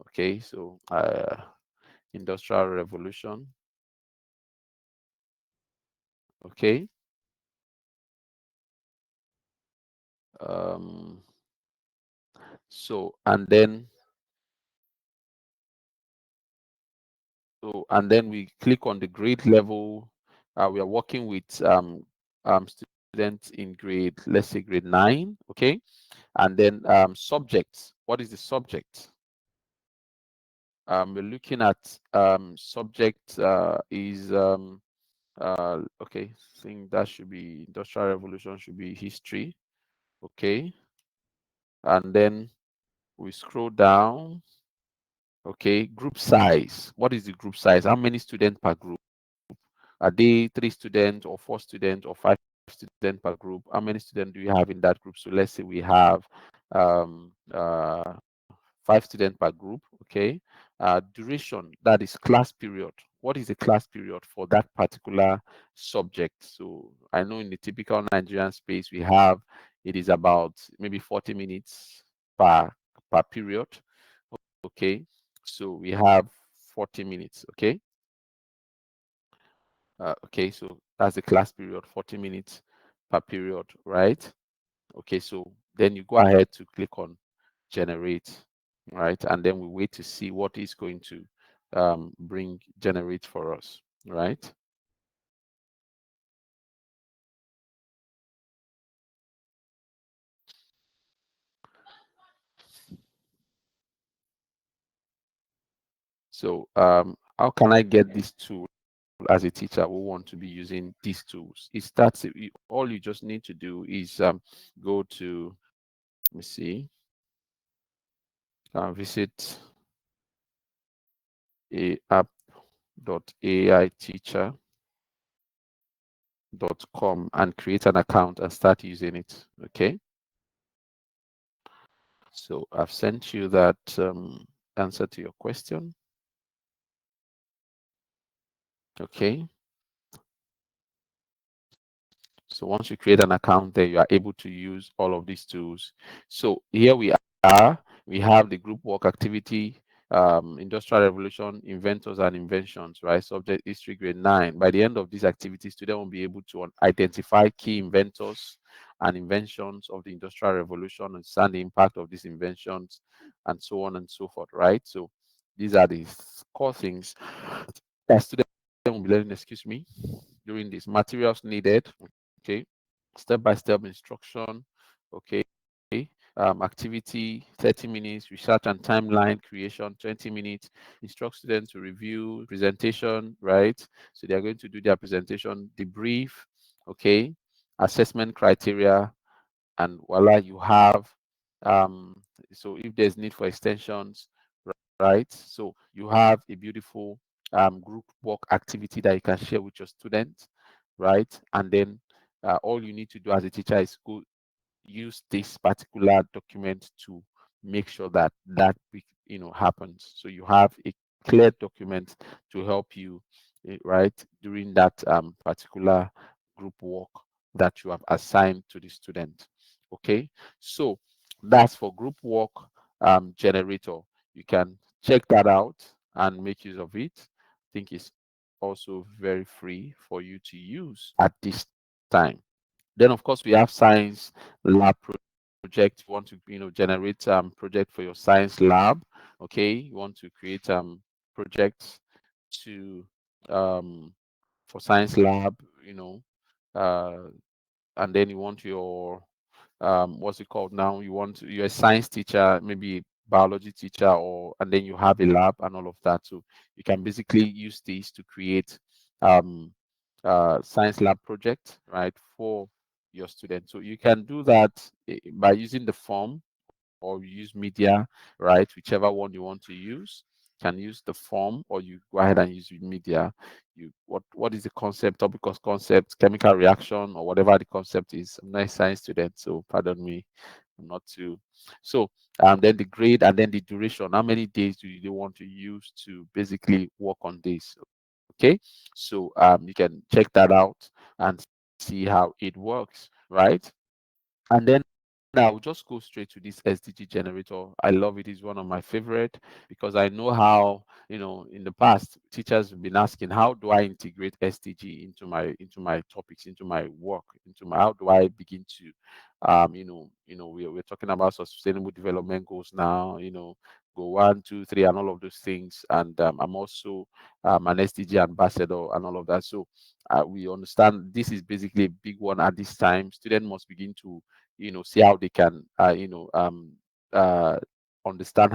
Okay, so Industrial Revolution. Okay. Um, so and then we click on the grade level. We are working with students in grade, let's say grade 9. Okay. And then subjects. What is the subject? We're looking at subject is okay. I think that should be Industrial Revolution, should be history. Okay. And then we scroll down. Okay, group size. What is the group size? How many students per group? Are they 3 students or 4 students or 5 students per group? How many students do you have in that group? So let's say we have um, uh, 5 students per group. Okay. Duration, that is class period. What is the class period for that particular subject? So I know in the typical Nigerian space, we have, it is about maybe 40 minutes per period. Okay. So we have 40 minutes. Okay. Okay. So that's the class period, 40 minutes per period, right? Okay. So then you go ahead to click on generate, right? And then we wait to see what is going to generate for us, right? So how can I get this tool as a teacher who want to be using these tools? It starts, all you just need to do is go to, let me see, visit a app.aiteacher.com and create an account and start using it. Okay. So I've sent you that answer to your question. Okay. So once you create an account there, you are able to use all of these tools. So here we are. We have the group work activity, industrial revolution, inventors and inventions, right? Subject history grade 9. By the end of this activity, students will be able to identify key inventors and inventions of the industrial revolution, understand the impact of these inventions, and so on and so forth, right? So these are the core things that students will be learning, excuse me, during these materials needed. Okay, step-by-step instruction. Okay, activity 30 minutes, research and timeline creation 20 minutes, instruct students to review presentation, right? So they are going to do their presentation, debrief. Okay, assessment criteria, and voila, you have so if there's need for extensions, right? So you have a beautiful group work activity that you can share with your students, right? And then all you need to do as a teacher is go use this particular document to make sure that happens. So you have a clear document to help you, right, during that particular group work that you have assigned to the student. Okay, so that's for group work generator. You can check that out and make use of it. I think it's also very free for you to use at this time. Then of course we have science lab project. You want to generate project for your science lab. Okay, you want to create projects to for science lab, uh, and then you want your what's it called now, you're a science teacher, maybe a biology teacher, or and then you have a lab and all of that. So you can basically use these to create um science lab project, right, for your students. So you can do that by using the form, or use media, right? Whichever one you want to use. You can use the form, or you go ahead and use media. What is the concept, topic of concept, chemical reaction, or whatever the concept is. I'm not a science student, so pardon me. I'm not too. So then the grade, and then the duration. How many days do you want to use to basically work on this? Okay, so you can check that out and see how it works, right? And then I'll just go straight to this SDG generator. I love it. It's one of my favorite because I know how, in the past, teachers have been asking, how do I integrate SDG into my topics, into my work, how do I begin to, we're talking about sustainable development goals now, go 1, 2, 3, and all of those things. And I'm also an SDG ambassador and all of that. So we understand this is basically a big one at this time. Students must begin to see how they can uh, understand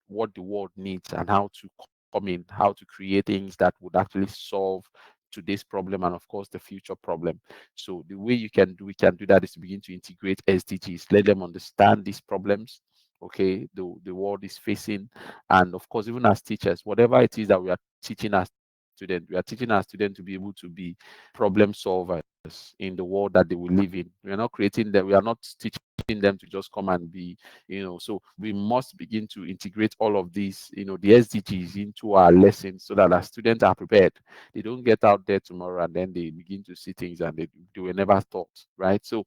what the world needs and how to come in, how to create things that would actually solve today's problem and of course the future problem. So the way we can do that is to begin to integrate SDGs, let them understand these problems, okay, the world is facing. And of course, even as teachers, whatever it is that we are teaching our students, we are teaching our students to be able to be problem solvers in the world that they will live in. We are not creating them, we are not teaching them to just come and be, so we must begin to integrate all of these, the SDGs into our lessons so that our students are prepared. They don't get out there tomorrow and then they begin to see things and they were never thought, right? So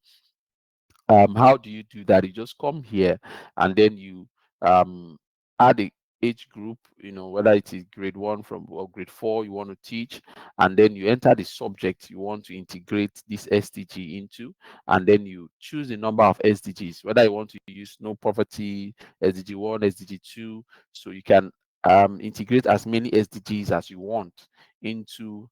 how do you do that? You just come here and then you um add a age group, whether it is grade 1 from or grade 4 you want to teach, and then you enter the subject you want to integrate this SDG into, and then you choose the number of SDGs, whether you want to use no poverty, SDG 1, SDG 2. So you can integrate as many SDGs as you want into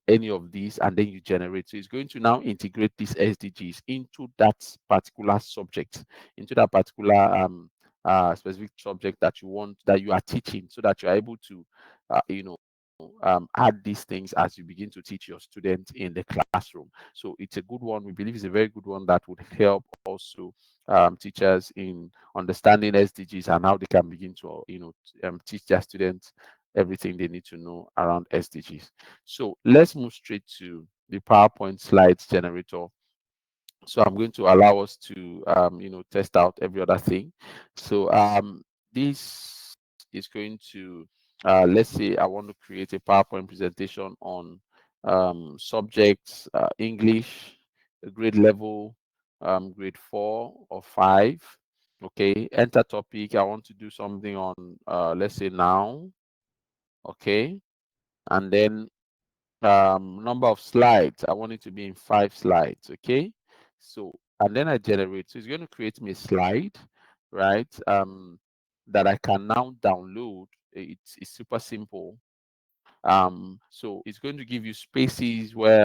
any of these, and then you generate. So it's going to now integrate these SDGs into that particular subject, into that particular specific subject that you are teaching, so that you are able to add these things as you begin to teach your students in the classroom. So it's a good one. We believe it's a very good one that would help also teachers in understanding SDGs and how they can begin to teach their students everything they need to know around SDGs. So let's move straight to the PowerPoint slides generator. So I'm going to allow us to test out every other thing. So this is going to let's say I want to create a PowerPoint presentation on subjects, English, grade level, grade 4 or 5. Okay, enter topic. I want to do something on let's say now. Okay, and then number of slides, I want it to be in 5 slides. Okay, so and then I generate, so it's going to create me a slide, right, that I can now download. It's super simple. So it's going to give you spaces where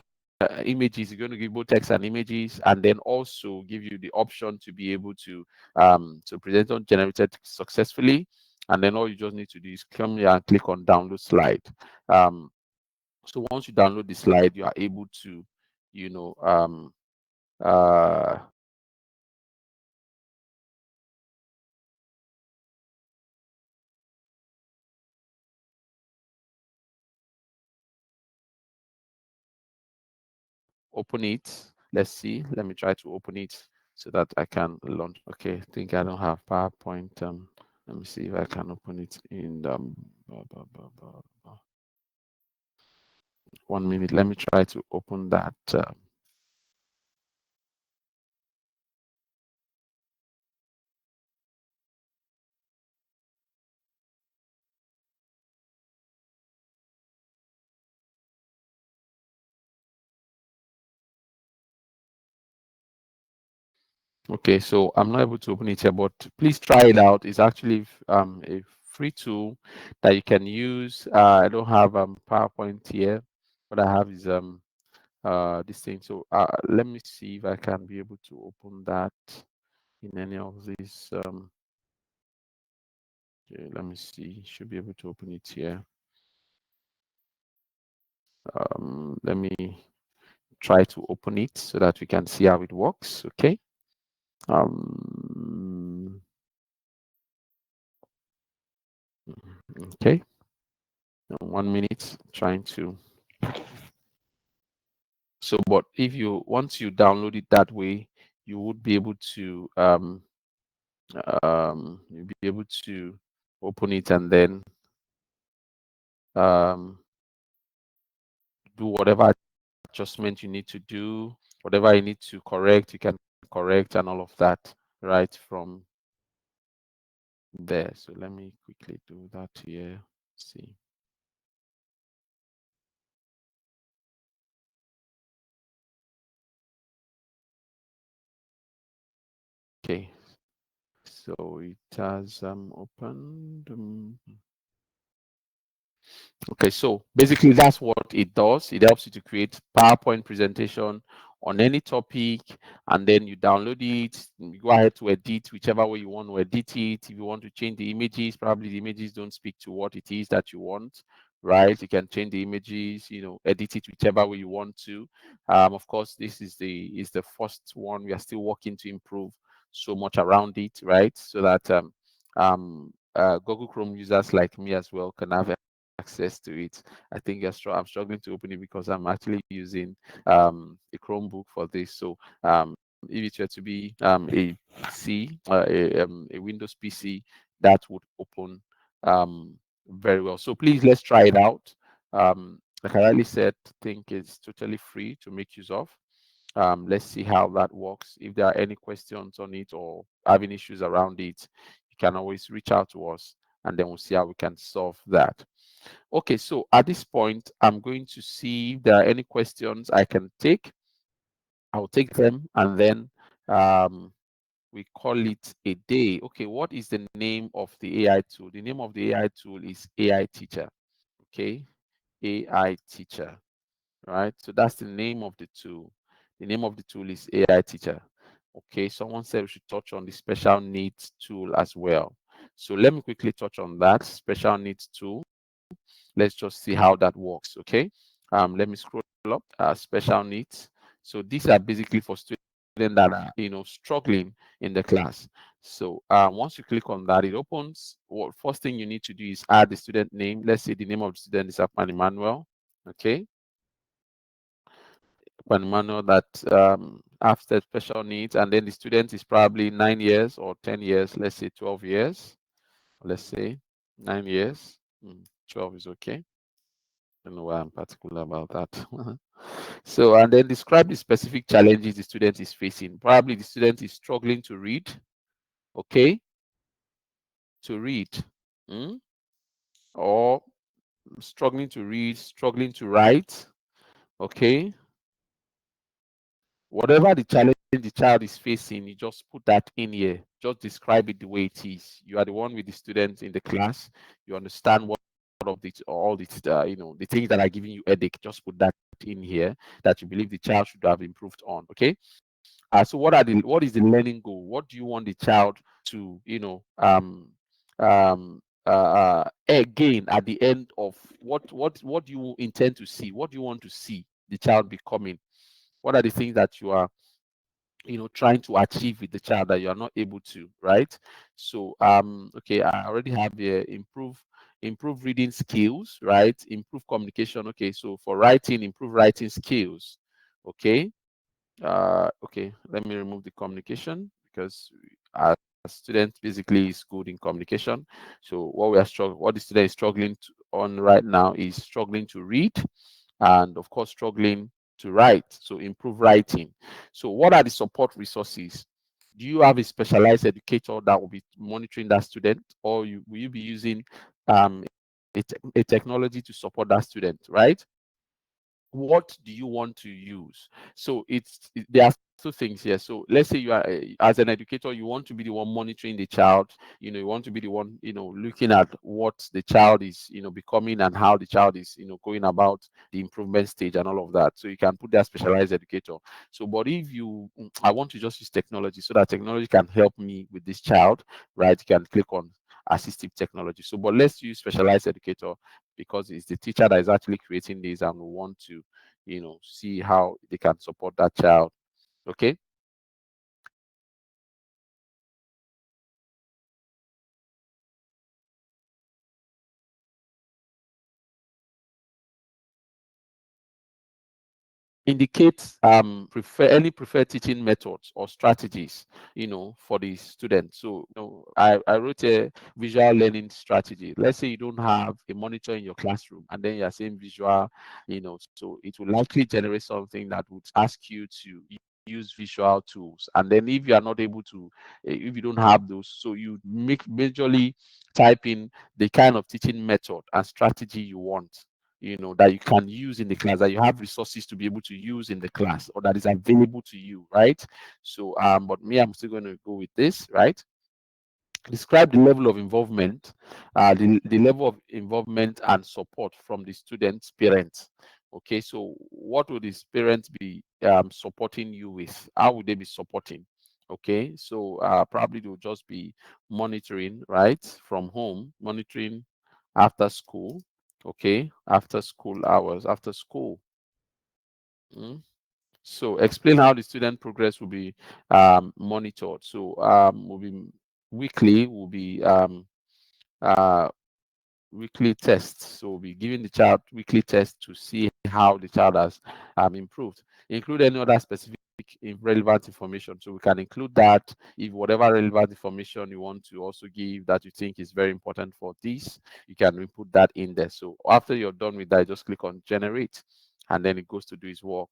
images, it's going to give both text and images, and then also give you the option to be able to present on generated successfully. And then all you just need to do is come here and click on download slide. So once you download the slide, you are able to, you know, uh, open it. Let's see. Let me try to open it so that I can launch. Okay, I think I don't have PowerPoint. Let me see if I can open it in 1 minute. Let me try to open that. Okay, so I'm not able to open it here, but please try it out. It's actually a free tool that you can use. I don't have PowerPoint here. What I have is this thing. So let me see if I can be able to open that in any of these. Okay, let me see. Should be able to open it here. Let me try to open it so that we can see how it works. Okay. Um, okay. 1 minute trying to. So, but if you once you download it that way, you would be able to you'll be able to open it and then um do whatever adjustment you need to do, whatever you need to correct, you can correct and all of that right from there. So let me quickly do that here. See. Okay, so it has opened. Okay, so basically that's what it does. It helps you to create PowerPoint presentation on any topic, and then you download it. You go ahead to edit whichever way you want to edit it. If you want to change the images, probably the images don't speak to what it is that you want, right? You can change the images, edit it whichever way you want to. Of course, this is the first one. We are still working to improve so much around it, right? So that Google Chrome users like me as well can have access to it. I think I'm struggling to open it because I'm actually using a Chromebook for this. So if it were to be a PC, a Windows PC, that would open very well. So please, let's try it out. Like I already said, I think it's totally free to make use of. Let's see how that works. If there are any questions on it or having issues around it, you can always reach out to us, and then we'll see how we can solve that. Okay, so at this point, I'm going to see if there are any questions I can take. I'll take them, and then we call it a day. Okay, what is the name of the AI tool? The name of the AI tool is AI Teacher. Okay, AI Teacher, right? So that's the name of the tool. The name of the tool is AI Teacher. Okay, someone said we should touch on the special needs tool as well. So let me quickly touch on that special needs tool. Let's just see how that works. Okay, let me scroll up. Special needs. So these are basically for students that are struggling in the class. So once you click on that, it opens. What first thing you need to do is add the student name. Let's say the name of the student is Akpan Emmanuel. Okay, Akpan Emmanuel, that after special needs, and then the student is probably 9 years or 10 years. Let's say 12 years. Let's say 9 years. 12 is okay. I don't know why I'm particular about that. So, and then describe the specific challenges the student is facing. Probably the student is struggling to read, okay, to read, or struggling to read, struggling to write, okay. Whatever the challenge the child is facing, you just put that in here. Just describe it the way it is. You are the one with the students in the class. You understand what of the all the the things that are giving you headache. Just put that in here that you believe the child should have improved on. Okay. So what is the learning goal? What do you want the child to gain at the end of what do you intend to see? What do you want to see the child becoming? What are the things that you are trying to achieve with the child that you are not able to, right? So okay, I already have the improve reading skills, right? Improve communication. Okay, so for writing, improve writing skills. Okay. Okay, let me remove the communication because our student basically is good in communication. So what the student is struggling on right now is struggling to read, and of course struggling to write. So improve writing. So what are the support resources? Do you have a specialized educator that will be monitoring that student, or will you be using um, a technology to support that student, right? What do you want to use? So there are two things here. So let's say you are as an educator, you want to be the one monitoring the child. You want to be the one looking at what the child is becoming, and how the child is going about the improvement stage and all of that. So you can put that specialized educator. So but if I want to just use technology, so that technology can help me with this child, right? You can click on assistive technology. So but let's use specialized educator, because it's the teacher that is actually creating this, and we want to see how they can support that child. Okay. Indicates preferred teaching methods or strategies for the student. So I wrote a visual learning strategy. Let's say you don't have a monitor in your classroom, and then you're saying visual, so it will likely generate something that would ask you to use visual tools. And then if you are not able to, if you don't have those, so you make majorly type in the kind of teaching method and strategy you want, that you can use in the class, that you have resources to be able to use in the class, or that is available to you, right? So but me, I'm still going to go with this, right? Describe the level of involvement, the level of involvement and support from the students' parents. Okay, so what would these parents be supporting you with? How would they be supporting? Okay, so probably they'll just be monitoring, right, from home, monitoring after school. Okay, after school hours, after school. Mm. So explain how the student progress will be monitored. So will be weekly, will be uh, weekly tests. So we'll be giving the child weekly tests to see how the child has improved. Include any other specific relevant information. So we can include that. If whatever relevant information you want to also give that you think is very important for this, you can input that in there. So after you're done with that, just click on generate, and then it goes to do its work,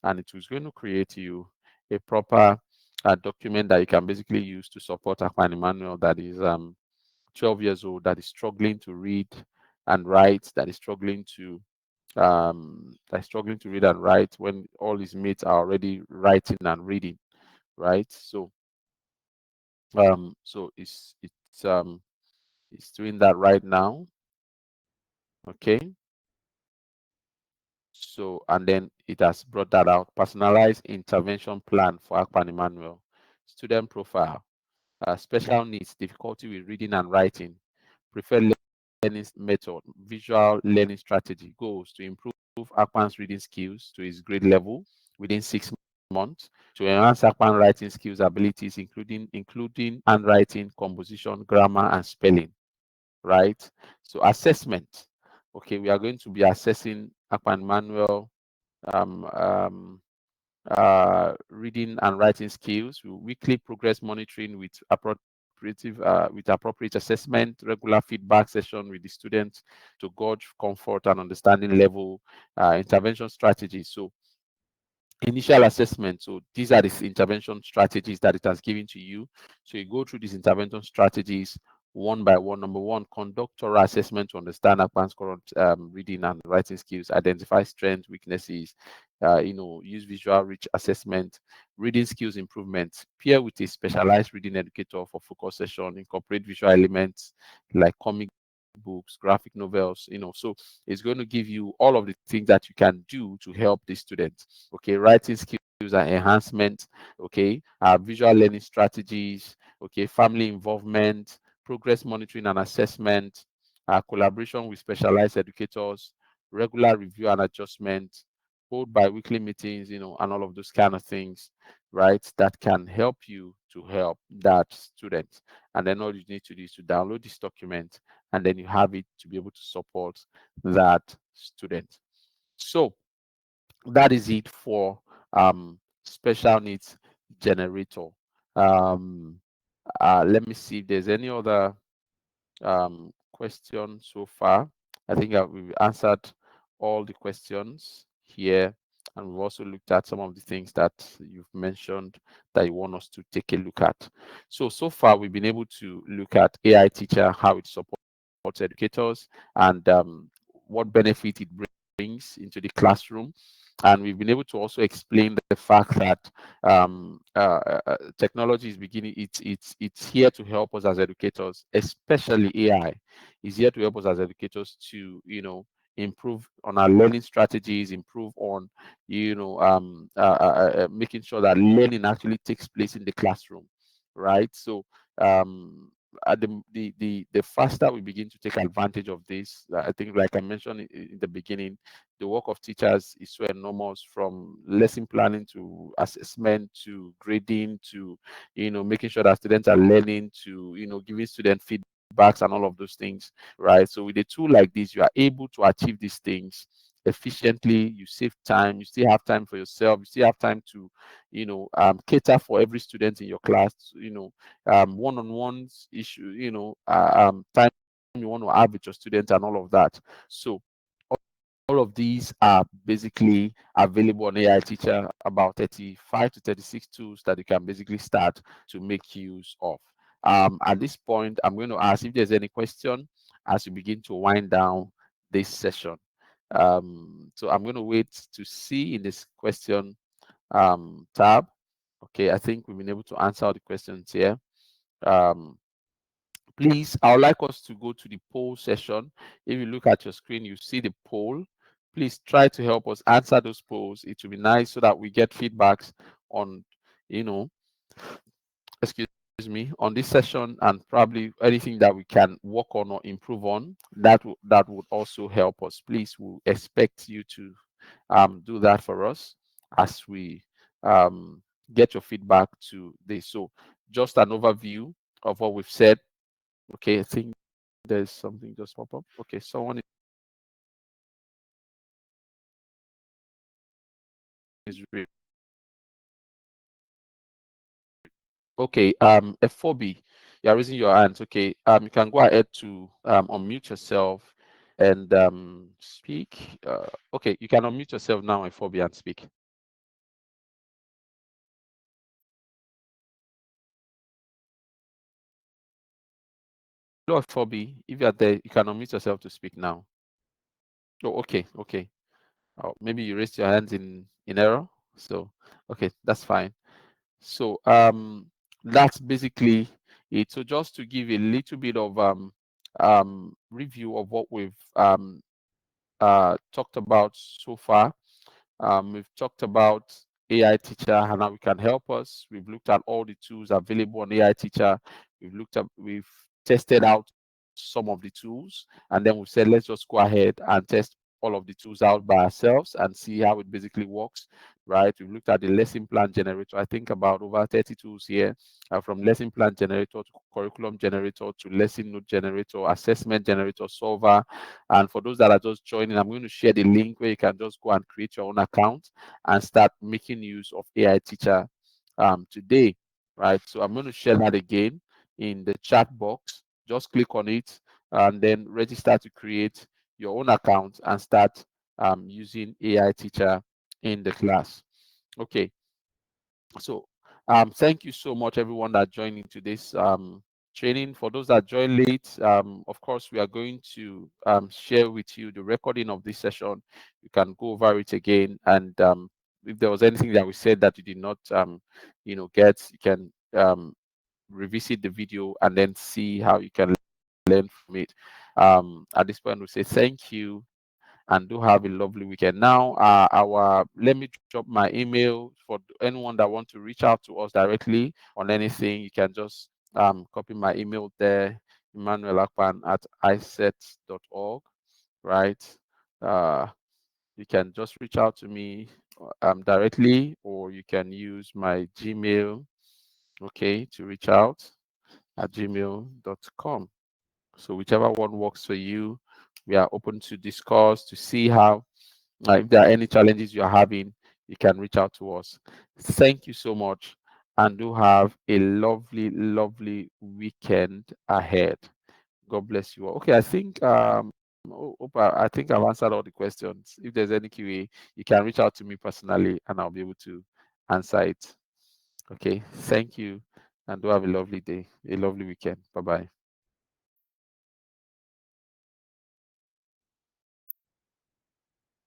and it is going to create you a proper document that you can basically use to support Akwan Emmanuel that is 12 years old, that is struggling to read and write, that's struggling to read and write when all his mates are already writing and reading, right? So so it's doing that right now. Okay, so and then it has brought that out. Personalized intervention plan for Akpan Emmanuel. Student profile, special needs, difficulty with reading and writing, preferred learning method, visual learning strategy, goals to improve Akpan's reading skills to his grade level within 6 months, to enhance Akpan writing skills abilities, including handwriting, composition, grammar, and spelling, right? So assessment. Okay, we are going to be assessing Akpan Manuel um, um, reading and writing skills, weekly progress monitoring with appropriate assessment, regular feedback session with the students to gauge comfort and understanding level, intervention strategies. So initial assessment. So these are the intervention strategies that it has given to you. So you go through these intervention strategies one by one. Number one, conduct thorough assessment to understand advanced current reading and writing skills, identify strengths, weaknesses, use visual rich assessment, reading skills improvement, pair with a specialized reading educator for focus session, incorporate visual elements like comic books, graphic novels, so it's going to give you all of the things that you can do to help the students. Okay, writing skills and enhancement, okay, visual learning strategies, okay, family involvement, progress monitoring and assessment, collaboration with specialized educators, regular review and adjustment, hold bi-weekly meetings, and all of those kind of things, right, that can help you to help that student. And then all you need to do is to download this document, and then you have it to be able to support that student. So that is it for special needs generator. um let me see if there's any other question so far. I think we've answered all the questions here, and we've also looked at some of the things that you've mentioned that you want us to take a look at. So far we've been able to look at AI Teacher, how it supports educators, and what benefit it brings into the classroom. And we've been able to also explain the fact that technology is beginning. It's here to help us as educators, especially AI is here to help us as educators to improve on our learning strategies, improve on making sure that learning actually takes place in the classroom, right? So the faster we begin to take advantage of this, I think, like I mentioned in the beginning, the work of teachers is so enormous, from lesson planning to assessment to grading to making sure that students are learning, to giving student feedbacks and all of those things, right? So with a tool like this, you are able to achieve these things efficiently. You save time, you still have time for yourself, you still have time to cater for every student in your class, one-on-ones issue, time you want to have with your students and all of that. So All of these are basically available on AI Teacher, about 35 to 36 tools that you can basically start to make use of. At this point, I'm going to ask if there's any question as we begin to wind down this session. So I'm going to wait to see in this question tab. Okay, I think we've been able to answer all the questions here. Please, I would like us to go to the poll session. If you look at your screen, you see the poll. Please try to help us answer those polls. It will be nice so that we get feedbacks on, you know, excuse me, on this session, and probably anything that we can work on or improve on. That would also help us. Please, we expect you to do that for us as we get your feedback to this. So, just an overview of what we've said. Okay, I think there's something just pop up. Okay, someone is okay. F4B, you're raising your hands. Okay, you can go ahead to unmute yourself and speak. Okay, you can unmute yourself now, F4B, and speak. Hello, F4B. If you're there, you can unmute yourself to speak now. Oh, okay, okay. Oh, maybe you raised your hands in error. So, okay, that's fine. So that's basically it. So just to give a little bit of review of what we've talked about so far. We've talked about AI Teacher and how it can help us. We've looked at all the tools available on AI Teacher. We've tested out some of the tools, and then we said let's just go ahead and test all of the tools out by ourselves and see how it basically works. Right? We've looked at the lesson plan generator. I think about over 30 tools here, from lesson plan generator to curriculum generator to lesson note generator, assessment generator, solver. And for those that are just joining, I'm going to share the link where you can just go and create your own account and start making use of AI Teacher today, right? So I'm going to share that again in the chat box. Just click on it and then register to create your own account and start using AI Teacher in the class. Okay, so thank you so much, everyone that joined into this training. For those that joined late, of course, we are going to share with you the recording of this session. You can go over it again, and if there was anything that we said that you did not, get, you can revisit the video and then see how you can learn from it. At this point, we say thank you and do have a lovely weekend. Now, let me drop my email for anyone that want to reach out to us directly on anything. You can just copy my email there, Emmanuel Akpan at iset.org, right? You can just reach out to me directly, or you can use my Gmail, okay, to reach out at gmail.com. So whichever one works for you, we are open to discuss to see how if there are any challenges you are having, you can reach out to us. Thank you so much, and do have a lovely, lovely weekend ahead. God bless you all. Okay, I think Opa, I think I've answered all the questions. If there's any QA, you can reach out to me personally, and I'll be able to answer it. Okay, thank you, and do have a lovely day, a lovely weekend. Bye bye.